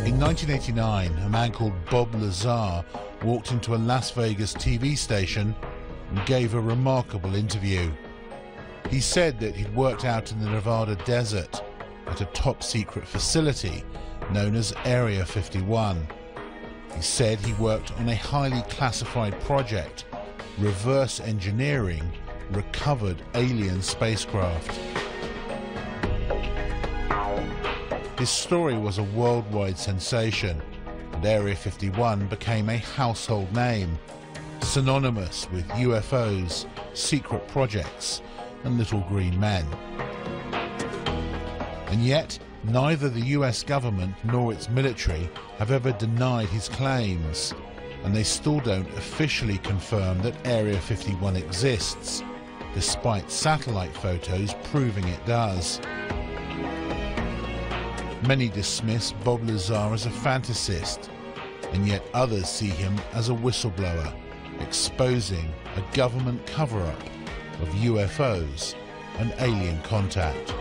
In 1989, a man called Bob Lazar walked into a Las Vegas TV station and gave a remarkable interview. He said that he'd worked out in the Nevada desert at a top-secret facility known as Area 51. He said he worked on a highly classified project, reverse engineering recovered alien spacecraft. His story was a worldwide sensation, and Area 51 became a household name, synonymous with UFOs, secret projects, and little green men. And yet, neither the US government nor its military have ever denied his claims, and they still don't officially confirm that Area 51 exists, despite satellite photos proving it does. Many dismiss Bob Lazar as a fantasist, and yet others see him as a whistleblower, exposing a government cover-up of UFOs and alien contact.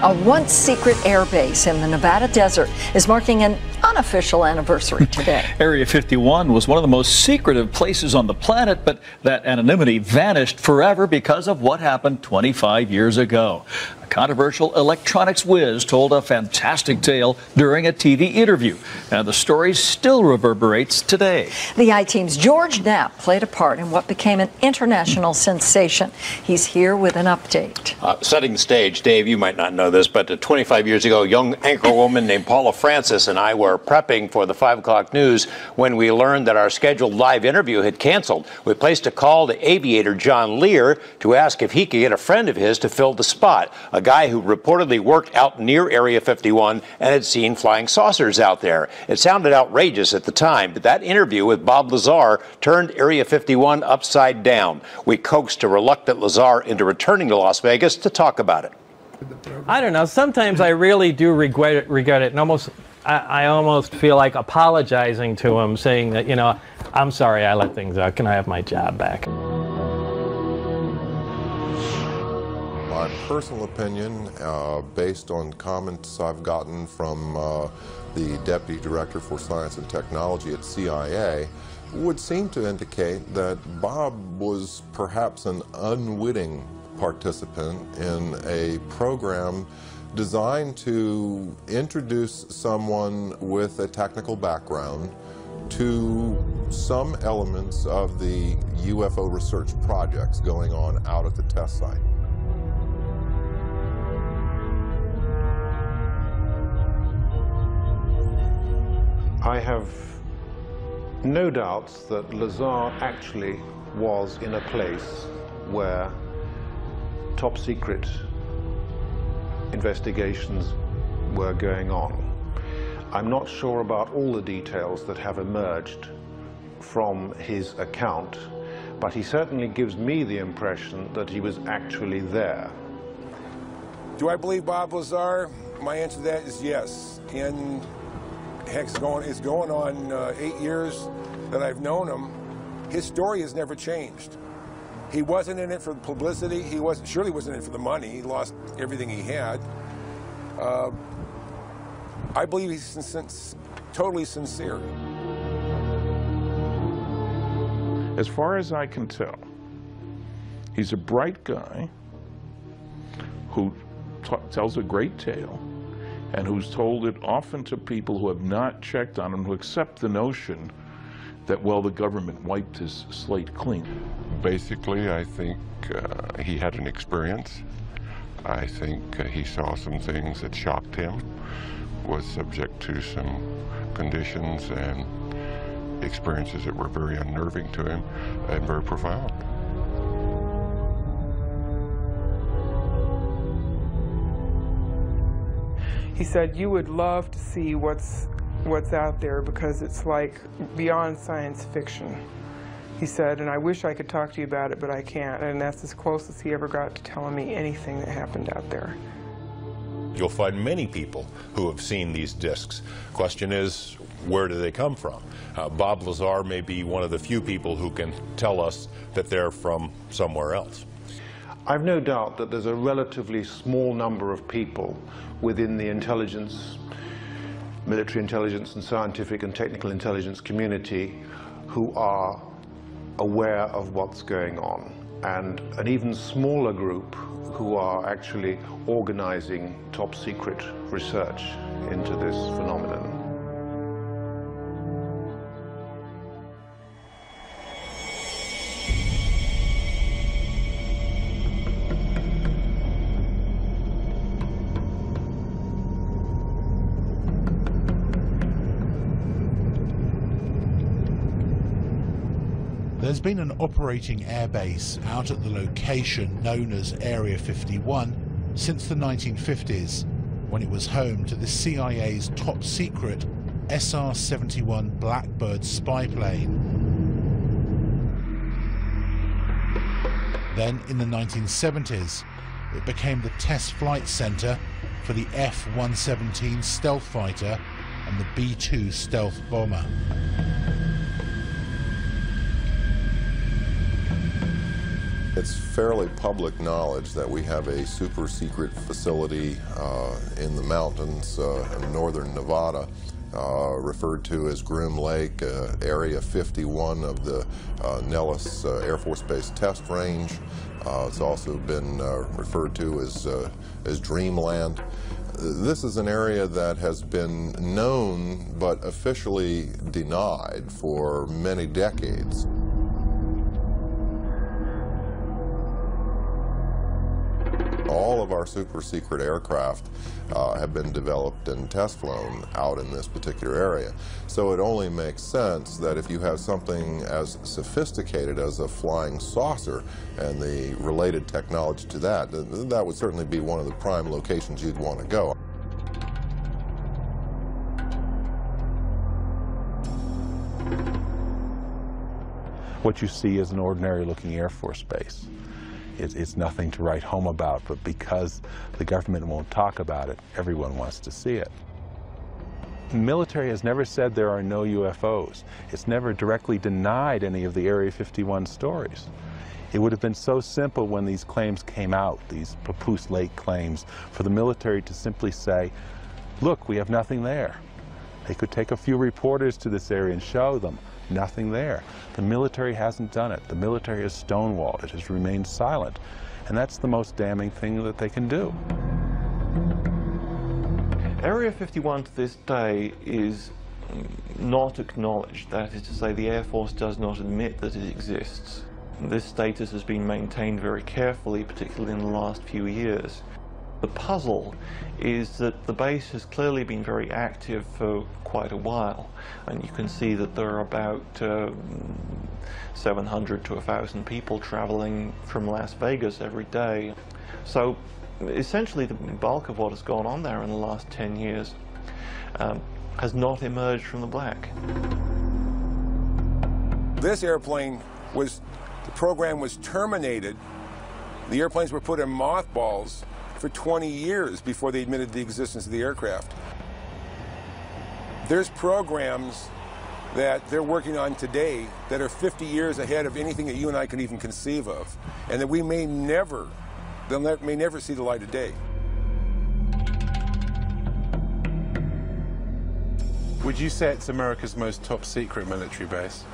A once secret airbase in the Nevada desert is marking an unofficial anniversary today. Area 51 was one of the most secretive places on the planet, but that anonymity vanished forever because of what happened 25 years ago. A controversial electronics whiz told a fantastic tale during a TV interview, and the story still reverberates today. The I-Team's George Knapp played a part in what became an international sensation. He's here with an update. Setting the stage, Dave, you might not know this, but 25 years ago, a young anchor woman named Paula Francis and I were prepping for the 5 o'clock news when we learned that our scheduled live interview had canceled. We placed a call to aviator John Lear to ask if he could get a friend of his to fill the spot, a guy who reportedly worked out near Area 51 and had seen flying saucers out there. It sounded outrageous at the time, but that interview with Bob Lazar turned Area 51 upside down. We coaxed a reluctant Lazar into returning to Las Vegas to talk about it. I don't know. Sometimes I really do regret it, and I almost feel like apologizing to him, saying that, you know, I'm sorry I let things out. Can I have my job back? My personal opinion, based on comments I've gotten from the Deputy Director for Science and Technology at CIA, would seem to indicate that Bob was perhaps an unwitting participant in a program designed to introduce someone with a technical background to some elements of the UFO research projects going on out at the test site. I have no doubts that Lazar actually was in a place where top secret investigations were going on. I'm not sure about all the details that have emerged from his account, but he certainly gives me the impression that he was actually there. Do I believe Bob Lazar? My answer to that is yes. And heck, it's going on 8 years that I've known him. His story has never changed. He wasn't in it for the publicity. He surely wasn't in it for the money. He lost everything he had. I believe he's totally sincere. As far as I can tell, he's a bright guy who tells a great tale and who's told it often to people who have not checked on him, who accept the notion that, well, the government wiped his slate clean. Basically, I think he had an experience. I think he saw some things that shocked him, was subject to some conditions and experiences that were very unnerving to him and very profound. He said, you would love to see what's out there because it's like beyond science fiction. He said, and I wish I could talk to you about it, but I can't. And that's as close as he ever got to telling me anything that happened out there. You'll find many people who have seen these discs. Question is, where do they come from? Bob Lazar may be one of the few people who can tell us that they're from somewhere else. I've no doubt that there's a relatively small number of people within the intelligence, military intelligence and scientific and technical intelligence community who are aware of what's going on, and an even smaller group who are actually organizing top secret research into this phenomenon. There's been an operating airbase out at the location known as Area 51 since the 1950s, when it was home to the CIA's top secret SR-71 Blackbird spy plane. Then in the 1970s, it became the test flight center for the F-117 stealth fighter and the B-2 stealth bomber. It's fairly public knowledge that we have a super secret facility in the mountains in northern Nevada, referred to as Groom Lake, Area 51 of the Nellis Air Force Base test range. It's also been referred to as Dreamland. This is an area that has been known but officially denied for many decades. All of our super secret aircraft have been developed and test flown out in this particular area. So it only makes sense that if you have something as sophisticated as a flying saucer and the related technology to that, that would certainly be one of the prime locations you'd want to go. What you see is an ordinary looking Air Force base. It's nothing to write home about, but because the government won't talk about it, everyone wants to see it. The military has never said there are no UFOs. It's never directly denied any of the Area 51 stories. It would have been so simple when these claims came out, these Papoose Lake claims, for the military to simply say, look, we have nothing there. They could take a few reporters to this area and show them. Nothing there. The military hasn't done it. The military has stonewalled. It has remained silent. And that's the most damning thing that they can do. Area 51 to this day is not acknowledged. That is to say, the Air Force does not admit that it exists. This status has been maintained very carefully, particularly in the last few years. The puzzle is that the base has clearly been very active for quite a while, and you can see that there are about 700 to 1,000 people traveling from Las Vegas every day. So essentially the bulk of what has gone on there in the last 10 years has not emerged from the black. This airplane was, the program was terminated. The airplanes were put in mothballs for 20 years before they admitted the existence of the aircraft. There's programs that they're working on today that are 50 years ahead of anything that you and I can even conceive of, and that we may never, may never see the light of day. Would you say it's America's most top secret military base?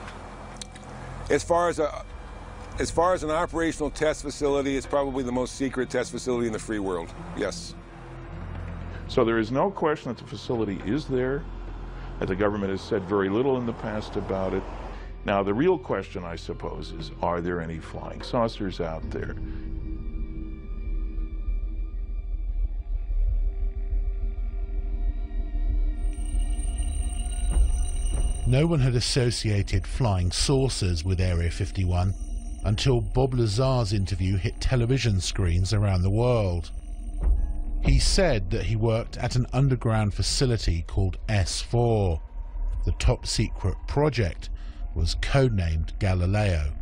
As far as an operational test facility, it's probably the most secret test facility in the free world, yes. So there is no question that the facility is there, that the government has said very little in the past about it. Now the real question, I suppose, is are there any flying saucers out there? No one had associated flying saucers with Area 51 until Bob Lazar's interview hit television screens around the world. He said that he worked at an underground facility called S4. The top secret project was codenamed Galileo.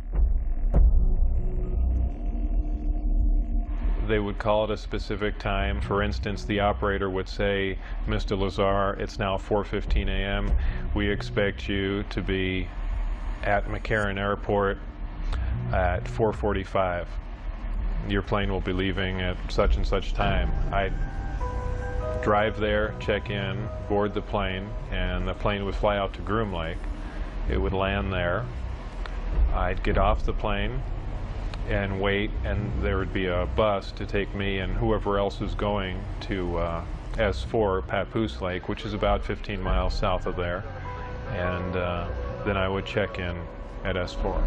They would call it a specific time. For instance, the operator would say, Mr. Lazar, it's now 4:15 a.m. We expect you to be at McCarran Airport at 4:45. your plane will be leaving at such and such time. I'd drive there, check in, board the plane, and the plane would fly out to Groom Lake. It would land there. I'd get off the plane and wait, and there would be a bus to take me and whoever else was going to S4, Papoose Lake, which is about 15 miles south of there, and then I would check in at S4.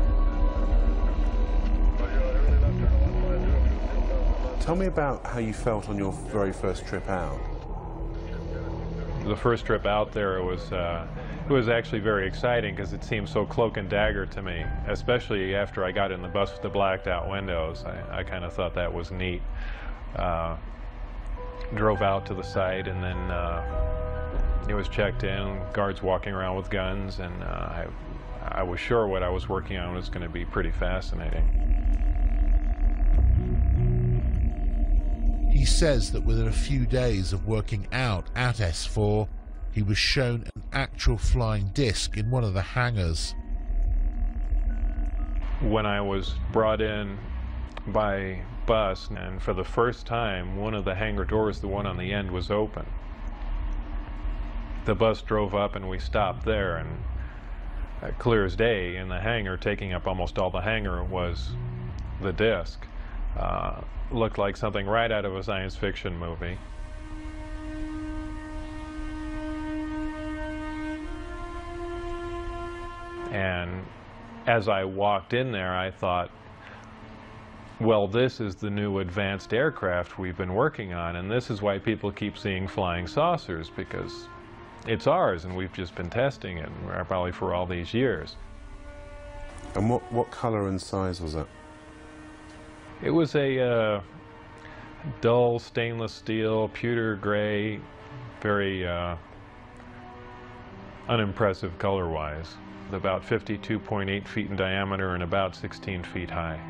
Tell me about how you felt on your very first trip out. The first trip out there, it was actually very exciting because it seemed so cloak and dagger to me, especially after I got in the bus with the blacked out windows. I kind of thought that was neat. Drove out to the site, and then it was checked in, guards walking around with guns, and I was sure what I was working on was going to be pretty fascinating. He says that within a few days of working out at S4, he was shown an actual flying disc in one of the hangars. When I was brought in by bus, and for the first time, one of the hangar doors, the one on the end, was open. The bus drove up and we stopped there, and clear as day in the hangar, taking up almost all the hangar, was the disc. Looked like something right out of a science fiction movie. And as I walked in there, I thought, well, this is the new advanced aircraft we've been working on, and this is why people keep seeing flying saucers, because it's ours and we've just been testing it probably for all these years. And what color and size was it? It was a dull stainless steel, pewter gray, very unimpressive color-wise. About 52.8 feet in diameter and about 16 feet high.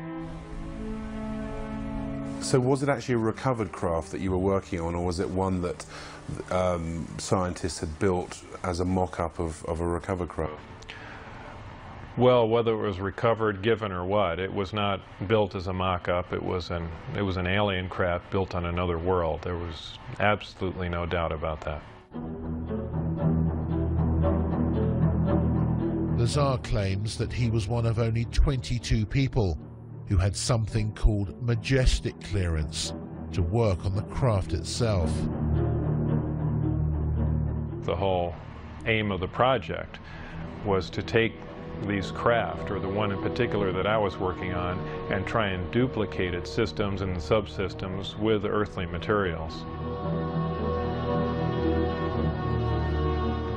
So was it actually a recovered craft that you were working on, or was it one that scientists had built as a mock-up of a recovered craft? Well, whether it was recovered, given, or what, it was not built as a mock-up. It was an alien craft built on another world. There was absolutely no doubt about that. Lazar claims that he was one of only 22 people who had something called majestic clearance to work on the craft itself. The whole aim of the project was to take these craft, or the one in particular that I was working on, and try and duplicate its systems and subsystems with earthly materials.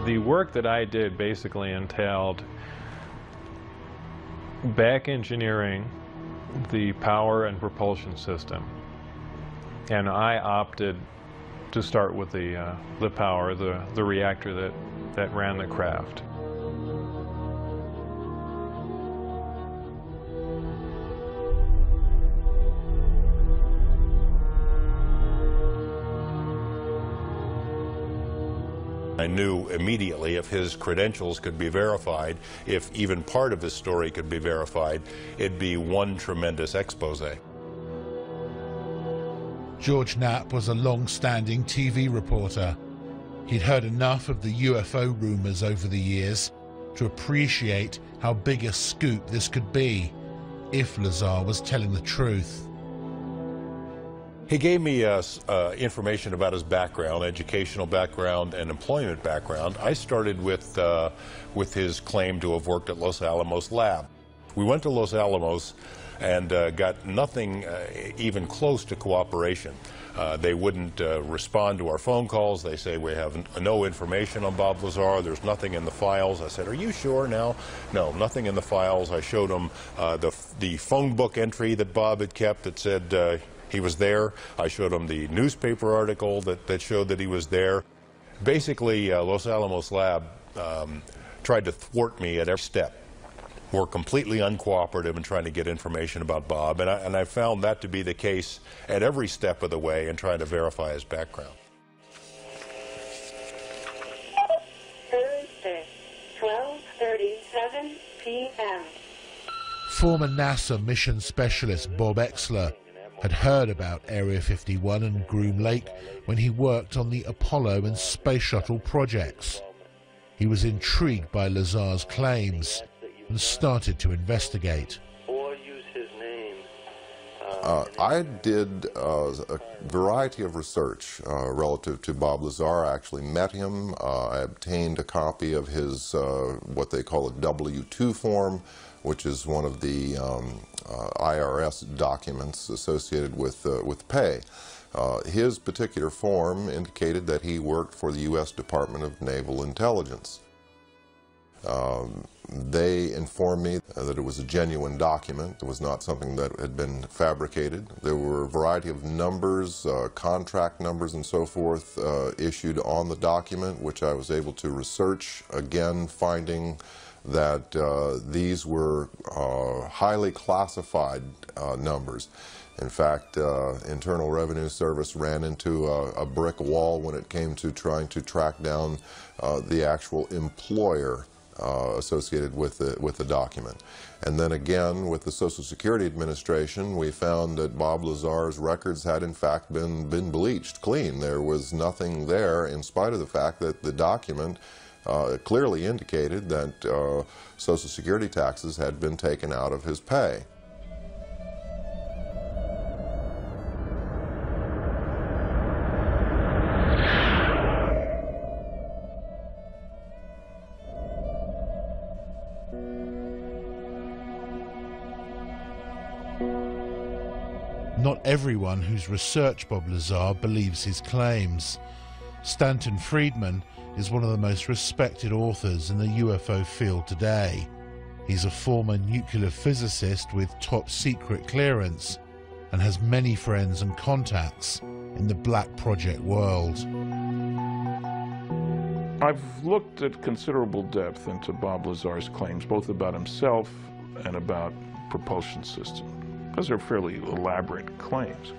The work that I did basically entailed back engineering the power and propulsion system, and I opted to start with the power, the reactor that ran the craft. I knew immediately if his credentials could be verified, if even part of his story could be verified, it'd be one tremendous expose. George Knapp was a long-standing TV reporter. He'd heard enough of the UFO rumors over the years to appreciate how big a scoop this could be if Lazar was telling the truth. He gave me information about his background, educational background and employment background. I started with his claim to have worked at Los Alamos Lab. We went to Los Alamos and got nothing even close to cooperation. They wouldn't respond to our phone calls. They say, we have no information on Bob Lazar. There's nothing in the files. I said, are you sure now? No, nothing in the files. I showed them the phone book entry that Bob had kept that said he was there. I showed him the newspaper article that showed that he was there. Basically, Los Alamos Lab tried to thwart me at every step. Were completely uncooperative in trying to get information about Bob, and I found that to be the case at every step of the way in trying to verify his background. Thursday, 12:37 p.m. Former NASA mission specialist Bob Exler had heard about Area 51 and Groom Lake when he worked on the Apollo and Space Shuttle projects. He was intrigued by Lazar's claims and started to investigate. I did a variety of research relative to Bob Lazar. I actually met him. I obtained a copy of his what they call a W-2 form, which is one of the IRS documents associated with pay. His particular form indicated that he worked for the U.S. Department of Naval Intelligence. They informed me that it was a genuine document. It was not something that had been fabricated. There were a variety of numbers, contract numbers and so forth issued on the document, which I was able to research, again finding that these were highly classified numbers. In fact, Internal Revenue Service ran into a brick wall when it came to trying to track down the actual employer associated with the document. And then again, with the Social Security Administration, we found that Bob Lazar's records had in fact been bleached clean. There was nothing there, in spite of the fact that the document clearly indicated that Social Security taxes had been taken out of his pay. Not everyone who's researched Bob Lazar believes his claims. Stanton Friedman is one of the most respected authors in the UFO field today. He's a former nuclear physicist with top secret clearance and has many friends and contacts in the Black Project world. I've looked at considerable depth into Bob Lazar's claims, both about himself and about propulsion system. Those are fairly elaborate claims.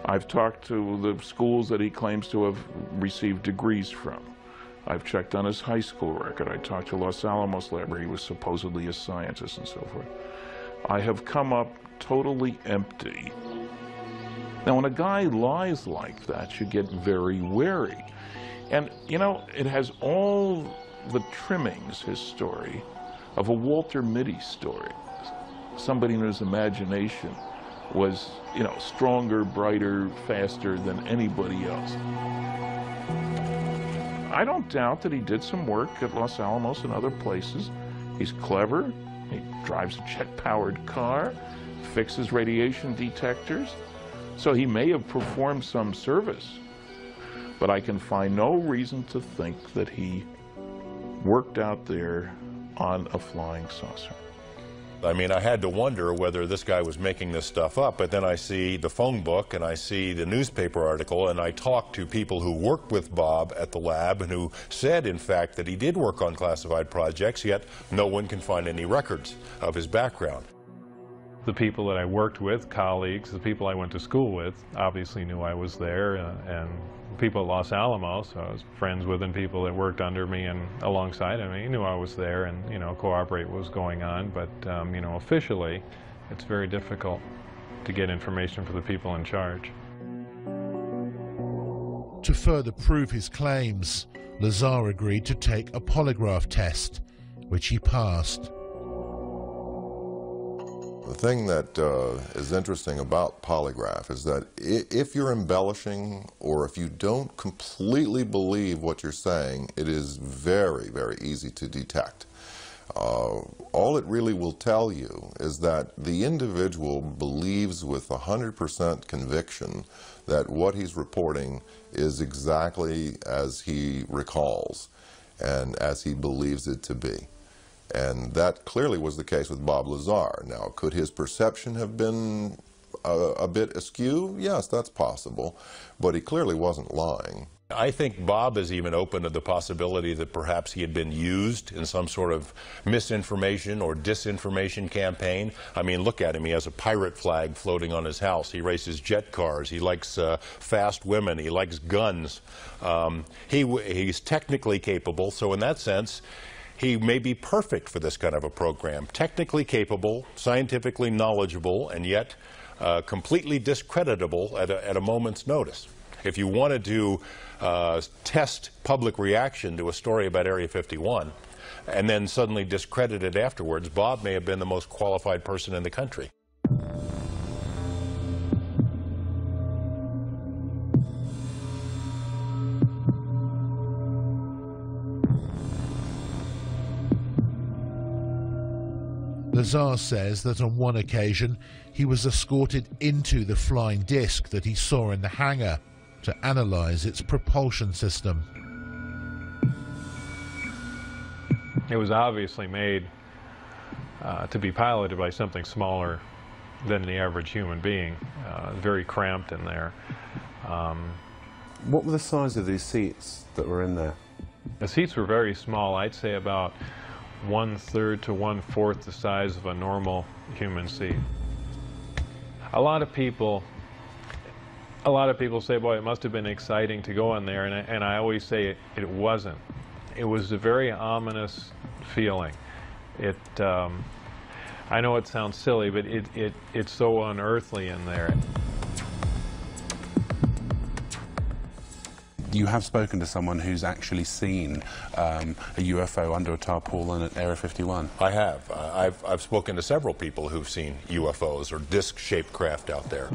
I've talked to the schools that he claims to have received degrees from. I've checked on his high school record. I talked to Los Alamos Lab, where he was supposedly a scientist and so forth. I have come up totally empty. Now, when a guy lies like that, you get very wary. And, you know, it has all the trimmings, his story, of a Walter Mitty story. Somebody in whose imagination was, you know, stronger, brighter, faster than anybody else. I don't doubt that he did some work at Los Alamos and other places. He's clever. He drives a jet-powered car, fixes radiation detectors. So he may have performed some service. But I can find no reason to think that he worked out there on a flying saucer. I mean, I had to wonder whether this guy was making this stuff up, but then I see the phone book and I see the newspaper article, and I talked to people who worked with Bob at the lab and who said, in fact, that he did work on classified projects, yet no one can find any records of his background. The people that I worked with, colleagues, the people I went to school with, obviously knew I was there, and people at Los Alamos, I was friends with, and people that worked under me and alongside of me knew I was there and, you know, cooperate what was going on. But, you know, officially, it's very difficult to get information for the people in charge. To further prove his claims, Lazar agreed to take a polygraph test, which he passed. The thing that is interesting about polygraph is that if you're embellishing or if you don't completely believe what you're saying, it is very, very easy to detect. All it really will tell you is that the individual believes with 100% conviction that what he's reporting is exactly as he recalls and as he believes it to be. And that clearly was the case with Bob Lazar. Now, could his perception have been a bit askew? Yes, that's possible, but he clearly wasn't lying. I think Bob is even open to the possibility that perhaps he had been used in some sort of misinformation or disinformation campaign. I mean, look at him. He has a pirate flag floating on his house. He races jet cars. He likes fast women. He likes guns. He's technically capable, so in that sense, he may be perfect for this kind of a program. Technically capable, scientifically knowledgeable, and yet completely discreditable at a moment's notice. If you wanted to test public reaction to a story about Area 51 and then suddenly discredit it afterwards, Bob may have been the most qualified person in the country. Lazar says that on one occasion he was escorted into the flying disc that he saw in the hangar to analyze its propulsion system. It was obviously made to be piloted by something smaller than the average human being, very cramped in there. What were the size of these seats that were in there? The seats were very small. I'd say about 1/3 to 1/4 the size of a normal human seat. A lot of people say, boy, it must have been exciting to go in there, and I always say it wasn't. It was a very ominous feeling. I know it sounds silly, but it's so unearthly in there. You have spoken to someone who's actually seen a UFO under a tarpaulin at Area 51. I have. I've spoken to several people who've seen UFOs or disc-shaped craft out there.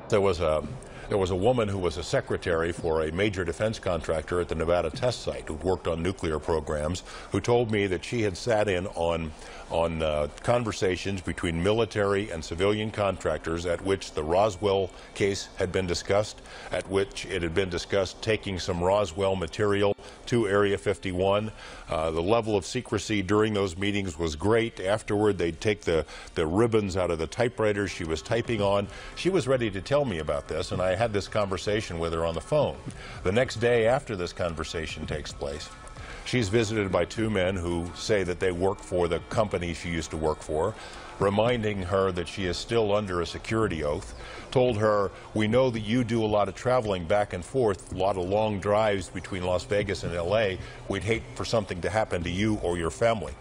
There was a woman who was a secretary for a major defense contractor at the Nevada test site who worked on nuclear programs, who told me that she had sat in on conversations between military and civilian contractors at which the Roswell case had been discussed, at which it had been discussed taking some Roswell material to Area 51. The level of secrecy during those meetings was great. Afterward, they'd take the ribbons out of the typewriters she was typing on. She was ready to tell me about this, and I had this conversation with her on the phone. The next day after this conversation takes place, she's visited by two men who say that they work for the company she used to work for, reminding her that she is still under a security oath, told her, we know that you do a lot of traveling back and forth, a lot of long drives between Las Vegas and LA. We'd hate for something to happen to you or your family.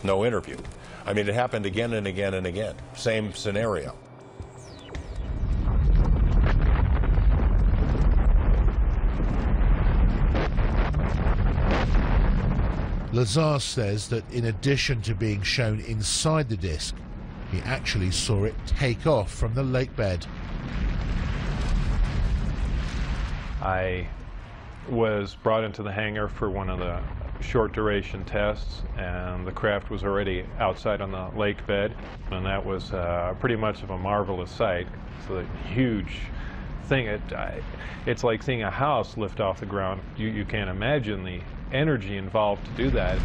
No interview. I mean, it happened again and again and again. Same scenario. Lazar says that in addition to being shown inside the disc, he actually saw it take off from the lake bed. I was brought into the hangar for one of the short duration tests, and the craft was already outside on the lake bed, and that was pretty much of a marvelous sight. It's a huge thing. It's like seeing a house lift off the ground. You can't imagine the energy involved to do that.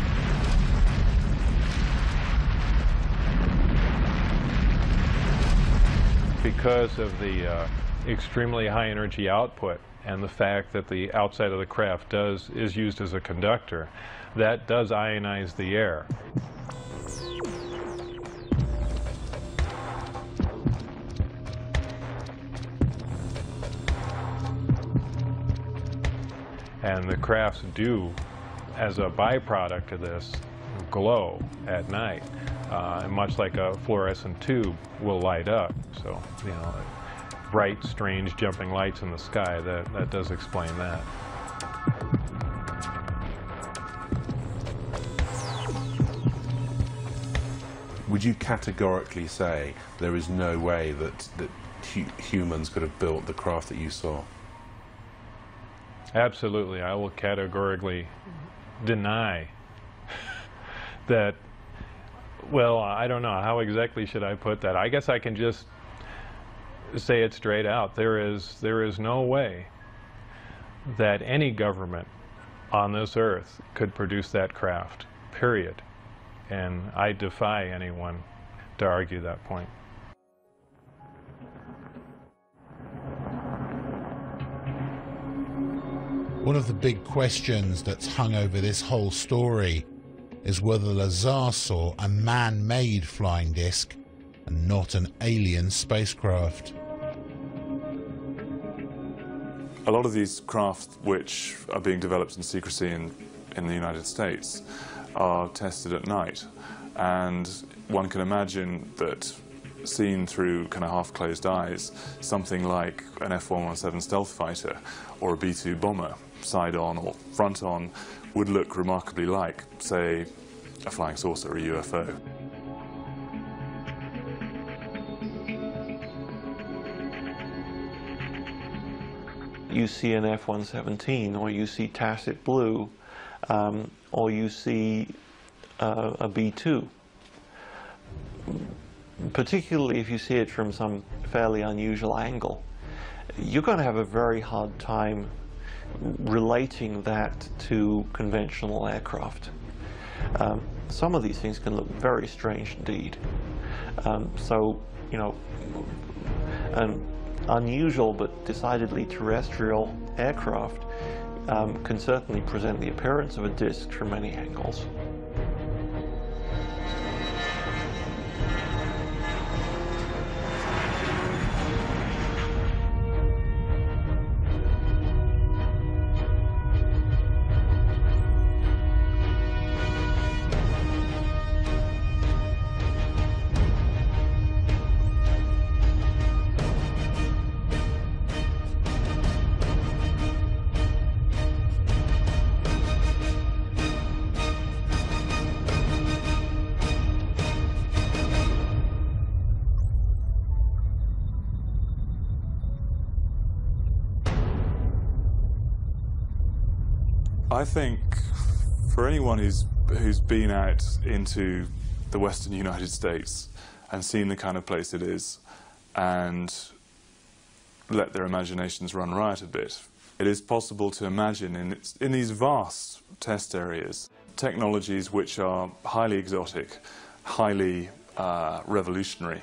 Because of the extremely high energy output and the fact that the outside of the craft is used as a conductor, that does ionize the air. And the crafts do, as a byproduct of this, glow at night, much like a fluorescent tube will light up. So, you know, bright, strange, jumping lights in the sky, that does explain that. Would you categorically say there is no way that humans could have built the craft that you saw? Absolutely. I will categorically deny that. Well, I don't know. How exactly should I put that? I guess I can just say it straight out. There is no way that any government on this earth could produce that craft, period. And I defy anyone to argue that point. One of the big questions that's hung over this whole story is whether Lazar saw a man-made flying disc and not an alien spacecraft. A lot of these craft which are being developed in secrecy in the United States are tested at night, and one can imagine that seen through kind of half-closed eyes, something like an F-117 stealth fighter or a B-2 bomber, side-on or front-on, would look remarkably like, say, a flying saucer or a UFO. You see an F-117, or you see tacit blue, or you see a B-2. Particularly if you see it from some fairly unusual angle, you're going to have a very hard time relating that to conventional aircraft. Some of these things can look very strange indeed. So, you know, an unusual but decidedly terrestrial aircraft can certainly present the appearance of a disk from many angles. I think for anyone who's been out into the western United States and seen the kind of place it is and let their imaginations run riot a bit, it is possible to imagine in these vast test areas technologies which are highly exotic, highly revolutionary,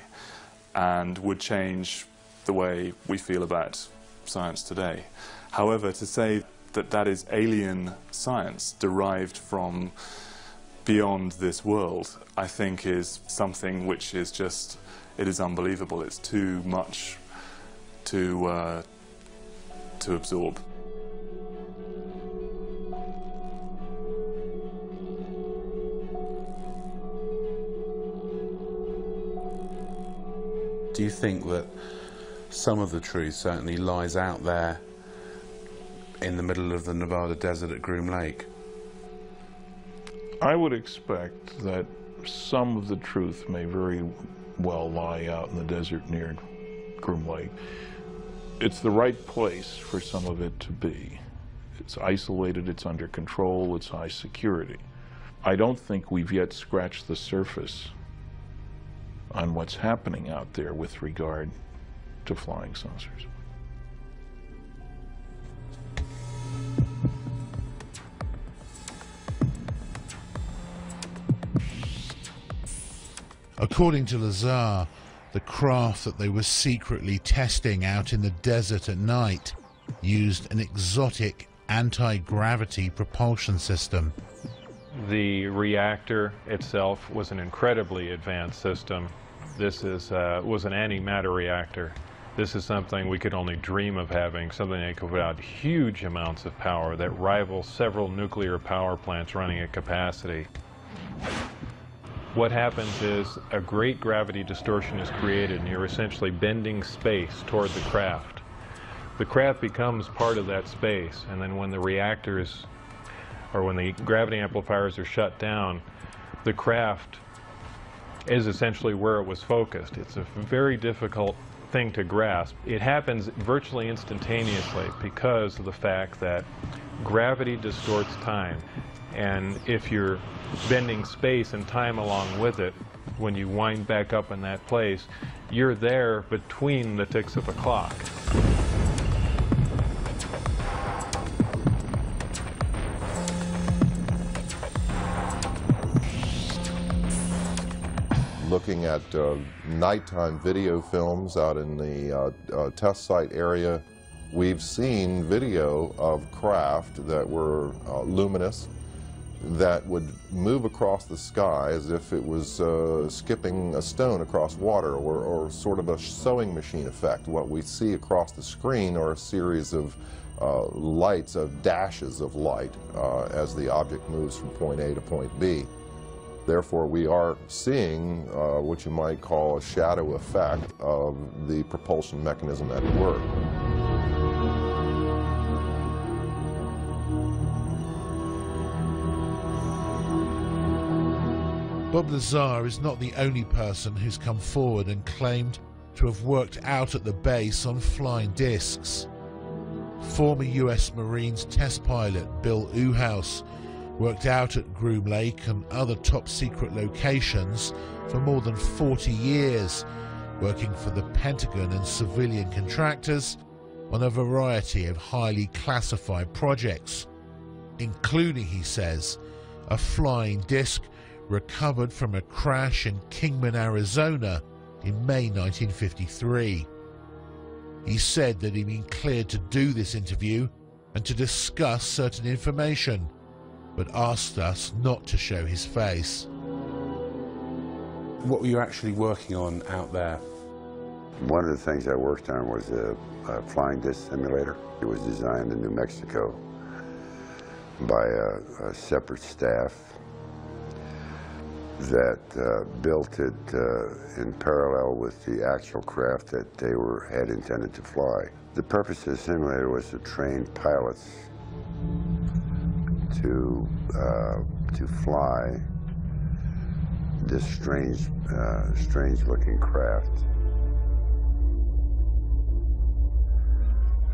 and would change the way we feel about science today. However, to say that that is alien science derived from beyond this world, I think is something which is just, it is unbelievable. It's too much to absorb. Do you think that some of the truth certainly lies out there in the middle of the Nevada desert at Groom Lake? I would expect that some of the truth may very well lie out in the desert near Groom Lake. It's the right place for some of it to be. It's isolated, it's under control, it's high security. I don't think we've yet scratched the surface on what's happening out there with regard to flying saucers. According to Lazar, the craft that they were secretly testing out in the desert at night used an exotic anti-gravity propulsion system. The reactor itself was an incredibly advanced system. This was an antimatter reactor. This is something we could only dream of having, something that could put out huge amounts of power that rivals several nuclear power plants running at capacity. What happens is a great gravity distortion is created and you're essentially bending space toward the craft. The craft becomes part of that space, and then when the reactors, or when the gravity amplifiers are shut down, the craft is essentially where it was focused. It's a very difficult thing to grasp. It happens virtually instantaneously because of the fact that gravity distorts time. And if you're bending space and time along with it, when you wind back up in that place, you're there between the ticks of a clock. Looking at nighttime video films out in the test site area, we've seen video of craft that were luminous, that would move across the sky as if it was skipping a stone across water, or sort of a sewing machine effect. What we see across the screen are a series of lights, of dashes of light, as the object moves from point A to point B. Therefore, we are seeing what you might call a shadow effect of the propulsion mechanism at work. Bob Lazar is not the only person who's come forward and claimed to have worked out at the base on flying discs. Former US Marines test pilot Bill Uhouse worked out at Groom Lake and other top-secret locations for more than 40 years, working for the Pentagon and civilian contractors on a variety of highly classified projects, including, he says, a flying disc recovered from a crash in Kingman, Arizona in May 1953. He said that he'd been cleared to do this interview and to discuss certain information, but asked us not to show his face. What were you actually working on out there? One of the things I worked on was a flying disc simulator. It was designed in New Mexico by a separate staff that built it in parallel with the actual craft that they had intended to fly. The purpose of the simulator was to train pilots to fly this strange-looking craft.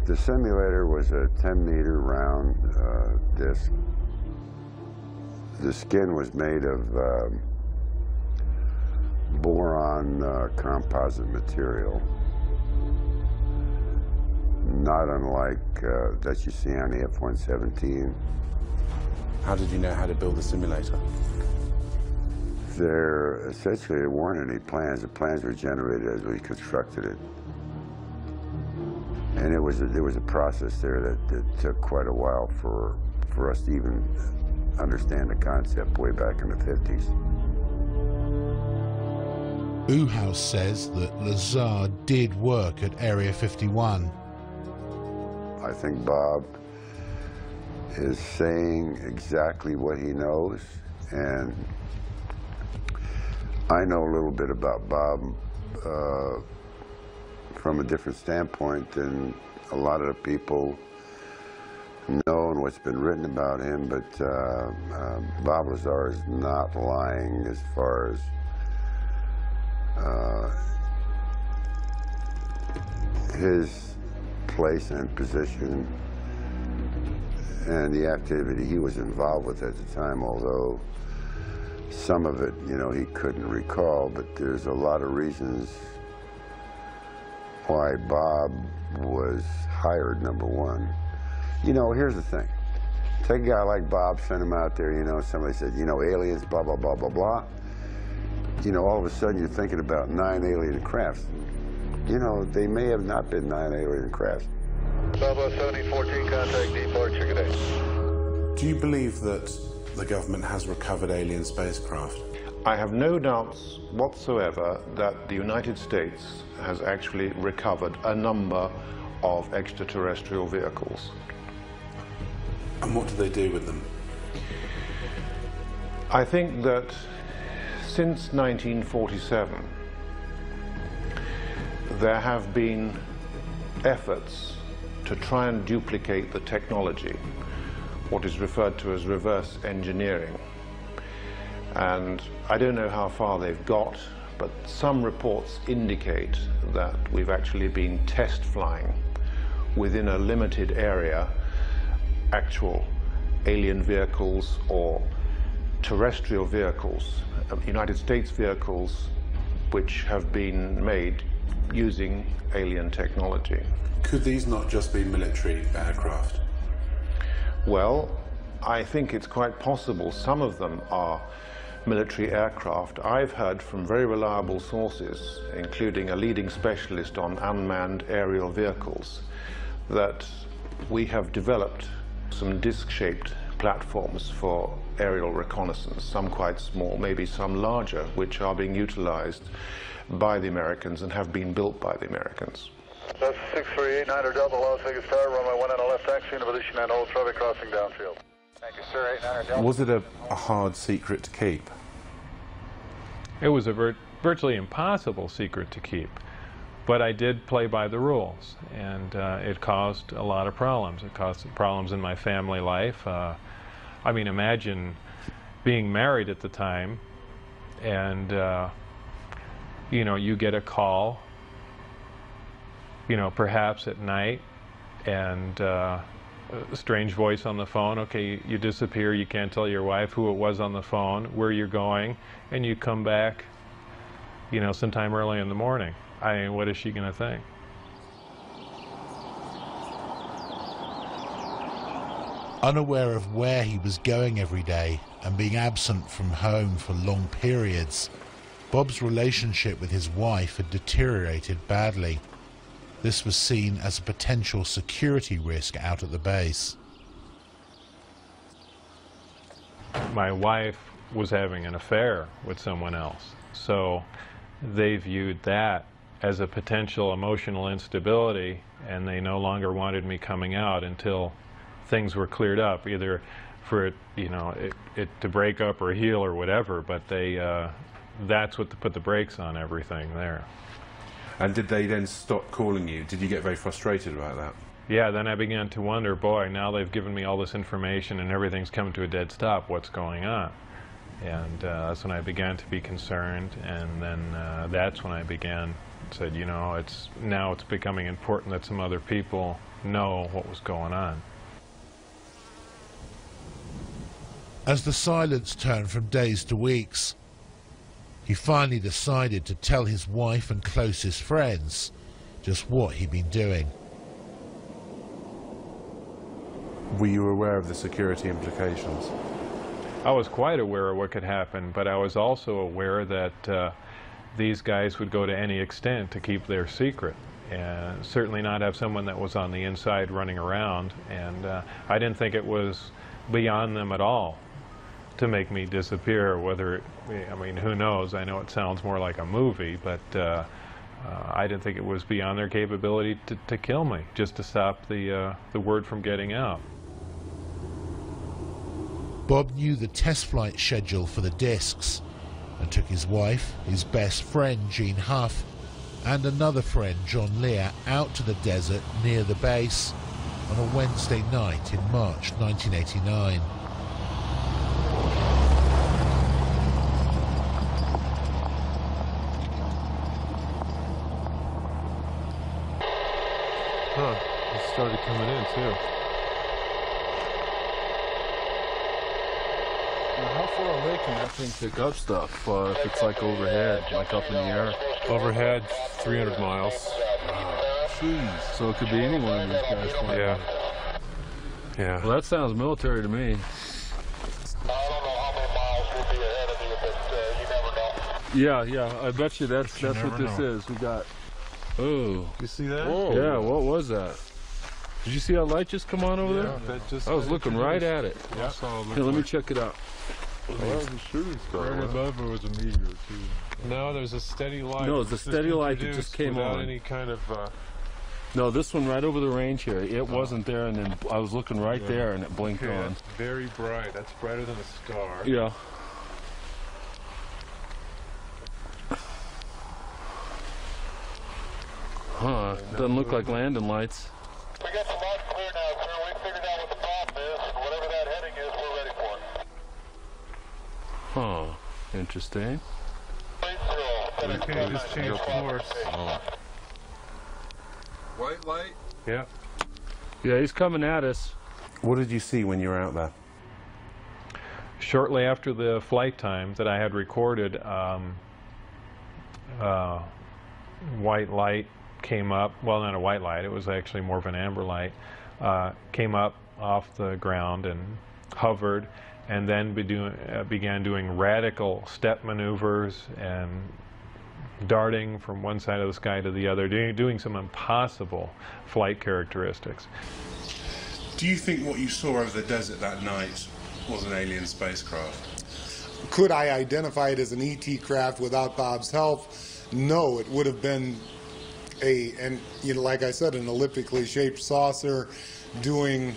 The simulator was a 10-meter round disc. The skin was made of boron composite material, not unlike that you see on the F-117. How did you know how to build the simulator? There weren't any plans. The plans were generated as we constructed it. And there was a process there that took quite a while for us to even understand the concept way back in the 50s. Uhouse says that Lazar did work at Area 51. I think Bob is saying exactly what he knows, and I know a little bit about Bob from a different standpoint than a lot of the people know and what's been written about him, but Bob Lazar is not lying as far as his place and position and the activity he was involved with at the time, although some of it, he couldn't recall, but there's a lot of reasons why Bob was hired, number one. Here's the thing. Take a guy like Bob, send him out there, somebody said, aliens, blah, blah, blah, blah, blah. All of a sudden you're thinking about 9 alien crafts. They may have not been 9 alien crafts. Bravo 7014, contact departure, good day. Do you believe that the government has recovered alien spacecraft? I have no doubts whatsoever that the United States has actually recovered a number of extraterrestrial vehicles. And what do they do with them? I think that since 1947, there have been efforts to try and duplicate the technology, what is referred to as reverse engineering. And I don't know how far they've got, but some reports indicate that we've actually been test flying within a limited area actual alien vehicles or terrestrial vehicles, United States vehicles which have been made using alien technology. Could these not just be military aircraft? Well, I think it's quite possible some of them are military aircraft. I've heard from very reliable sources, including a leading specialist on unmanned aerial vehicles, that we have developed some disc-shaped platforms for aerial reconnaissance, some quite small, maybe some larger, which are being utilized by the Americans and have been built by the Americans. That's 6389 Delta, Las Vegas Tower, runway 19 left taxi, in position and hold traffic crossing downfield. Thank you, sir, 89 Delta. Was it a hard secret to keep? It was a virtually impossible secret to keep. But I did play by the rules, and it caused a lot of problems. It caused problems in my family life. I mean, imagine being married at the time, and you know, you get a call, you know, perhaps at night, and a strange voice on the phone. Okay, you disappear, you can't tell your wife who it was on the phone, where you're going, and you come back, you know, sometime early in the morning. I mean, what is she going to think? Unaware of where he was going every day and being absent from home for long periods, Bob's relationship with his wife had deteriorated badly. This was seen as a potential security risk out at the base. My wife was having an affair with someone else, so they viewed that as a potential emotional instability, and they no longer wanted me coming out until things were cleared up, either for it, you know, it to break up or heal or whatever. But they, that's what put the brakes on everything there. And did they then stop calling you? Did you get very frustrated about that? Yeah, then I began to wonder, boy, now they've given me all this information and everything's come to a dead stop. What's going on? And that's when I began to be concerned, and then that's when I said, you know, now it's becoming important that some other people know what was going on. As the silence turned from days to weeks, he finally decided to tell his wife and closest friends just what he'd been doing. Were you aware of the security implications? I was quite aware of what could happen, but I was also aware that these guys would go to any extent to keep their secret, and certainly not have someone that was on the inside running around. And I didn't think it was beyond them at all to make me disappear. Whether I mean, who knows? I know it sounds more like a movie, but I didn't think it was beyond their capability to kill me, just to stop the word from getting out. Bob knew the test flight schedule for the discs and took his wife, his best friend Gene Huff, and another friend John Lear out to the desert near the base on a Wednesday night in March 1989. Huh, it started coming in too. How far away can that thing pick up stuff if it's like overhead, like up in the air? Overhead, 300 miles. Jeez. So it could be any one of these guys flying. Yeah. Yeah. Well, that sounds military to me. Yeah, I bet you that's what this is. We got. Oh. You see that? Whoa. Yeah, what was that? Did you see that light just come on over there? I was looking right at it. Yeah. Here, let me check it out. Well, that was a shooting star. Right above it was a meteor too. No, there's a steady light. No, it's a steady light that just came on. Without any kind of. No, this one right over the range here. It wasn't there, and then I was looking right there, and it blinked on. Very bright. That's brighter than a star. Yeah. Huh? Doesn't look like landing lights. We got the light clear now, sir. We figured out what the problem is, and whatever that heading is, we're ready for it. Huh. Interesting. Okay, just change course. Oh. White light? Yeah. Yeah, he's coming at us. What did you see when you were out there? Shortly after the flight time that I had recorded, white light came up. Well, not a white light, it was actually more of an amber light. Came up off the ground and hovered, and then began doing radical step maneuvers and darting from one side of the sky to the other, doing some impossible flight characteristics. Do you think what you saw over the desert that night was an alien spacecraft? Could I identify it as an ET craft without Bob's help? No, it would have been and you know, like I said, an elliptically shaped saucer doing,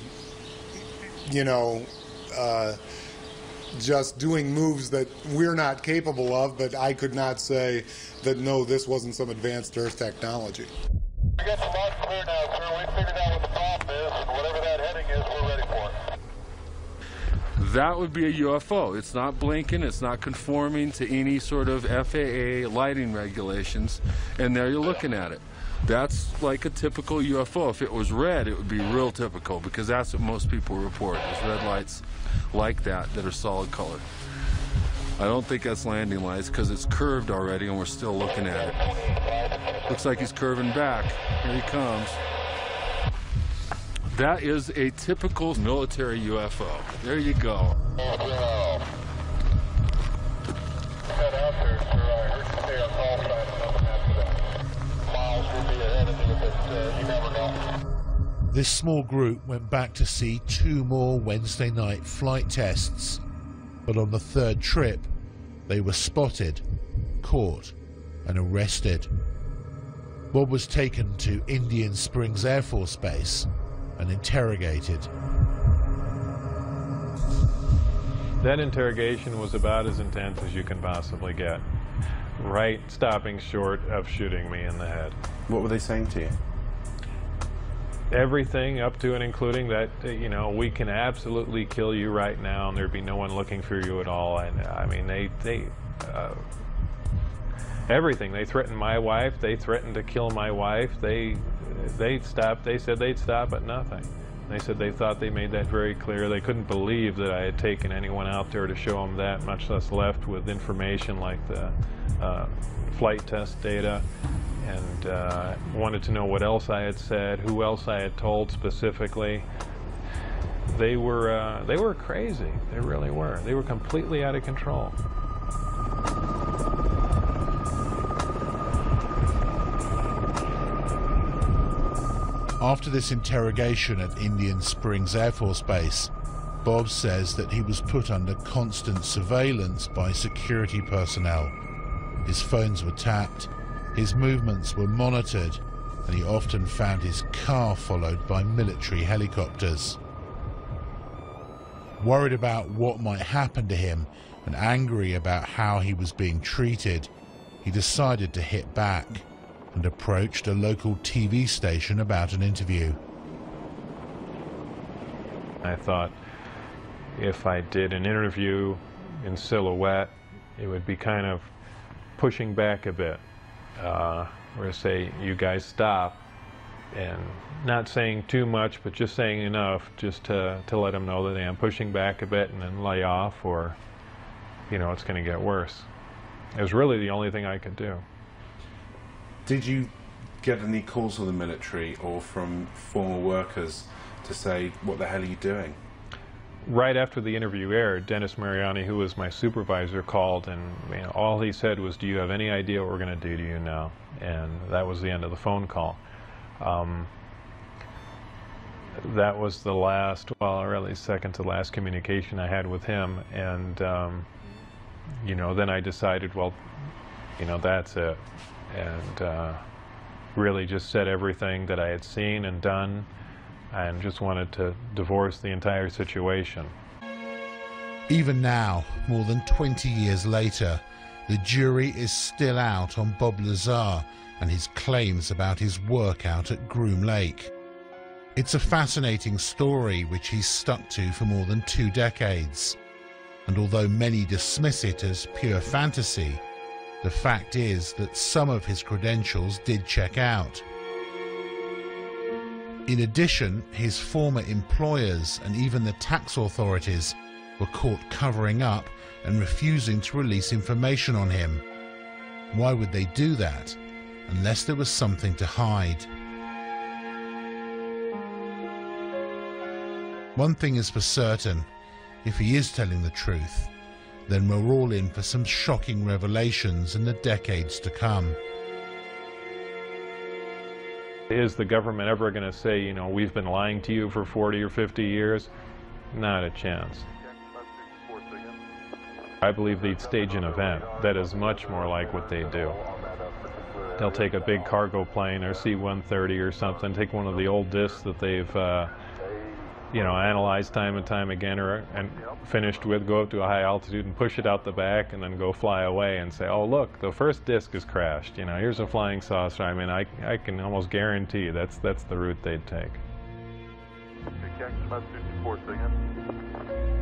you know, just doing moves that we're not capable of, but I could not say that, no, this wasn't some advanced Earth technology. We got the log clear now, sir. We figured out what the problem is, and whatever that heading is, we're ready for it. That would be a UFO. It's not blinking, it's not conforming to any sort of FAA lighting regulations, and there you're looking at it. That's like a typical UFO. If it was red, it would be real typical, because that's what most people report, is red lights like that are solid color. I don't think that's landing lights, because it's curved already and we're still looking at it. Looks like he's curving back. Here he comes. That is a typical military UFO. There you go. This small group went back to see 2 more Wednesday night flight tests, but on the 3rd trip they were spotted, caught and arrested. Bob was taken to Indian Springs Air Force Base and interrogated. That interrogation was about as intense as you can possibly get, right stopping short of shooting me in the head. What were they saying to you? Everything up to and including that, you know, we can absolutely kill you right now and there'd be no one looking for you at all. And I mean, everything. They threatened my wife, they threatened to kill my wife, they said they'd stop at nothing. They said they thought they made that very clear. They couldn't believe that I had taken anyone out there to show them that, much less left with information like the flight test data, and wanted to know what else I had said, who else I had told specifically. They were crazy. They really were. They were completely out of control. After this interrogation at Indian Springs Air Force Base, Bob says that he was put under constant surveillance by security personnel. His phones were tapped, his movements were monitored, and he often found his car followed by military helicopters. Worried about what might happen to him and angry about how he was being treated, he decided to hit back and approached a local TV station about an interview. I thought if I did an interview in silhouette, it would be kind of pushing back a bit, where say, you guys stop, and not saying too much, but just saying enough just to let them know that I am pushing back a bit and then lay off, or, you know, it's going to get worse. It was really the only thing I could do. Did you get any calls from the military or from former workers to say, what the hell are you doing? Right after the interview aired, Dennis Mariani, who was my supervisor, called, and you know, all he said was, do you have any idea what we're going to do to you now? And that was the end of the phone call. That was the last, well, really second to last communication I had with him. And, you know, then I decided, well, you know, that's it. And really just said everything that I had seen and done, and just wanted to divorce the entire situation. Even now, more than 20 years later, the jury is still out on Bob Lazar and his claims about his work out at Groom Lake. It's a fascinating story which he's stuck to for more than 2 decades. And although many dismiss it as pure fantasy, the fact is that some of his credentials did check out. In addition, his former employers and even the tax authorities were caught covering up and refusing to release information on him. Why would they do that unless there was something to hide? One thing is for certain, if he is telling the truth, then we're all in for some shocking revelations in the decades to come. Is the government ever going to say, you know, we've been lying to you for 40 or 50 years? Not a chance. I believe they'd stage an event that is much more like what they do. They'll take a big cargo plane or C-130 or something, take one of the old discs that they've you know, analyzed time and time again, and finished with, go up to a high altitude and push it out the back and then go fly away and say, oh look, the first disc has crashed, you know, here's a flying saucer. I mean, I can almost guarantee that's the route they'd take.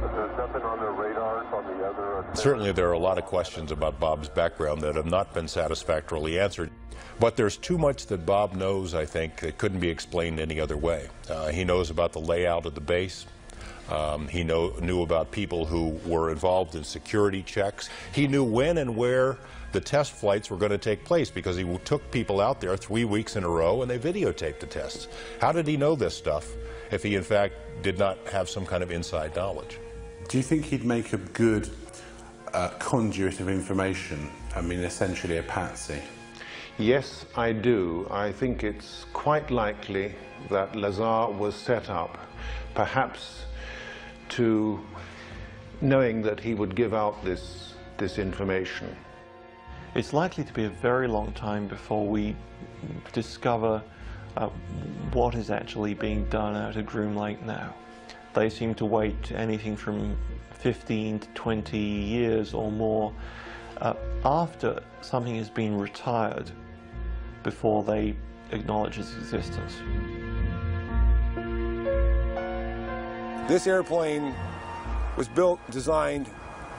There's nothing on their radars on the other. Certainly there are a lot of questions about Bob's background that have not been satisfactorily answered. But there's too much that Bob knows, I think, that couldn't be explained any other way. He knows about the layout of the base. He knew about people who were involved in security checks. He knew when and where the test flights were going to take place because he took people out there 3 weeks in a row and they videotaped the tests. How did he know this stuff if he, in fact, did not have some kind of inside knowledge? Do you think he'd make a good conduit of information? I mean, essentially a patsy? Yes, I do. I think it's quite likely that Lazar was set up, perhaps to knowing that he would give out this information. It's likely to be a very long time before we discover what is actually being done out at Groom Lake now. They seem to wait anything from 15 to 20 years or more after something has been retired before they acknowledge its existence. This airplane was built, designed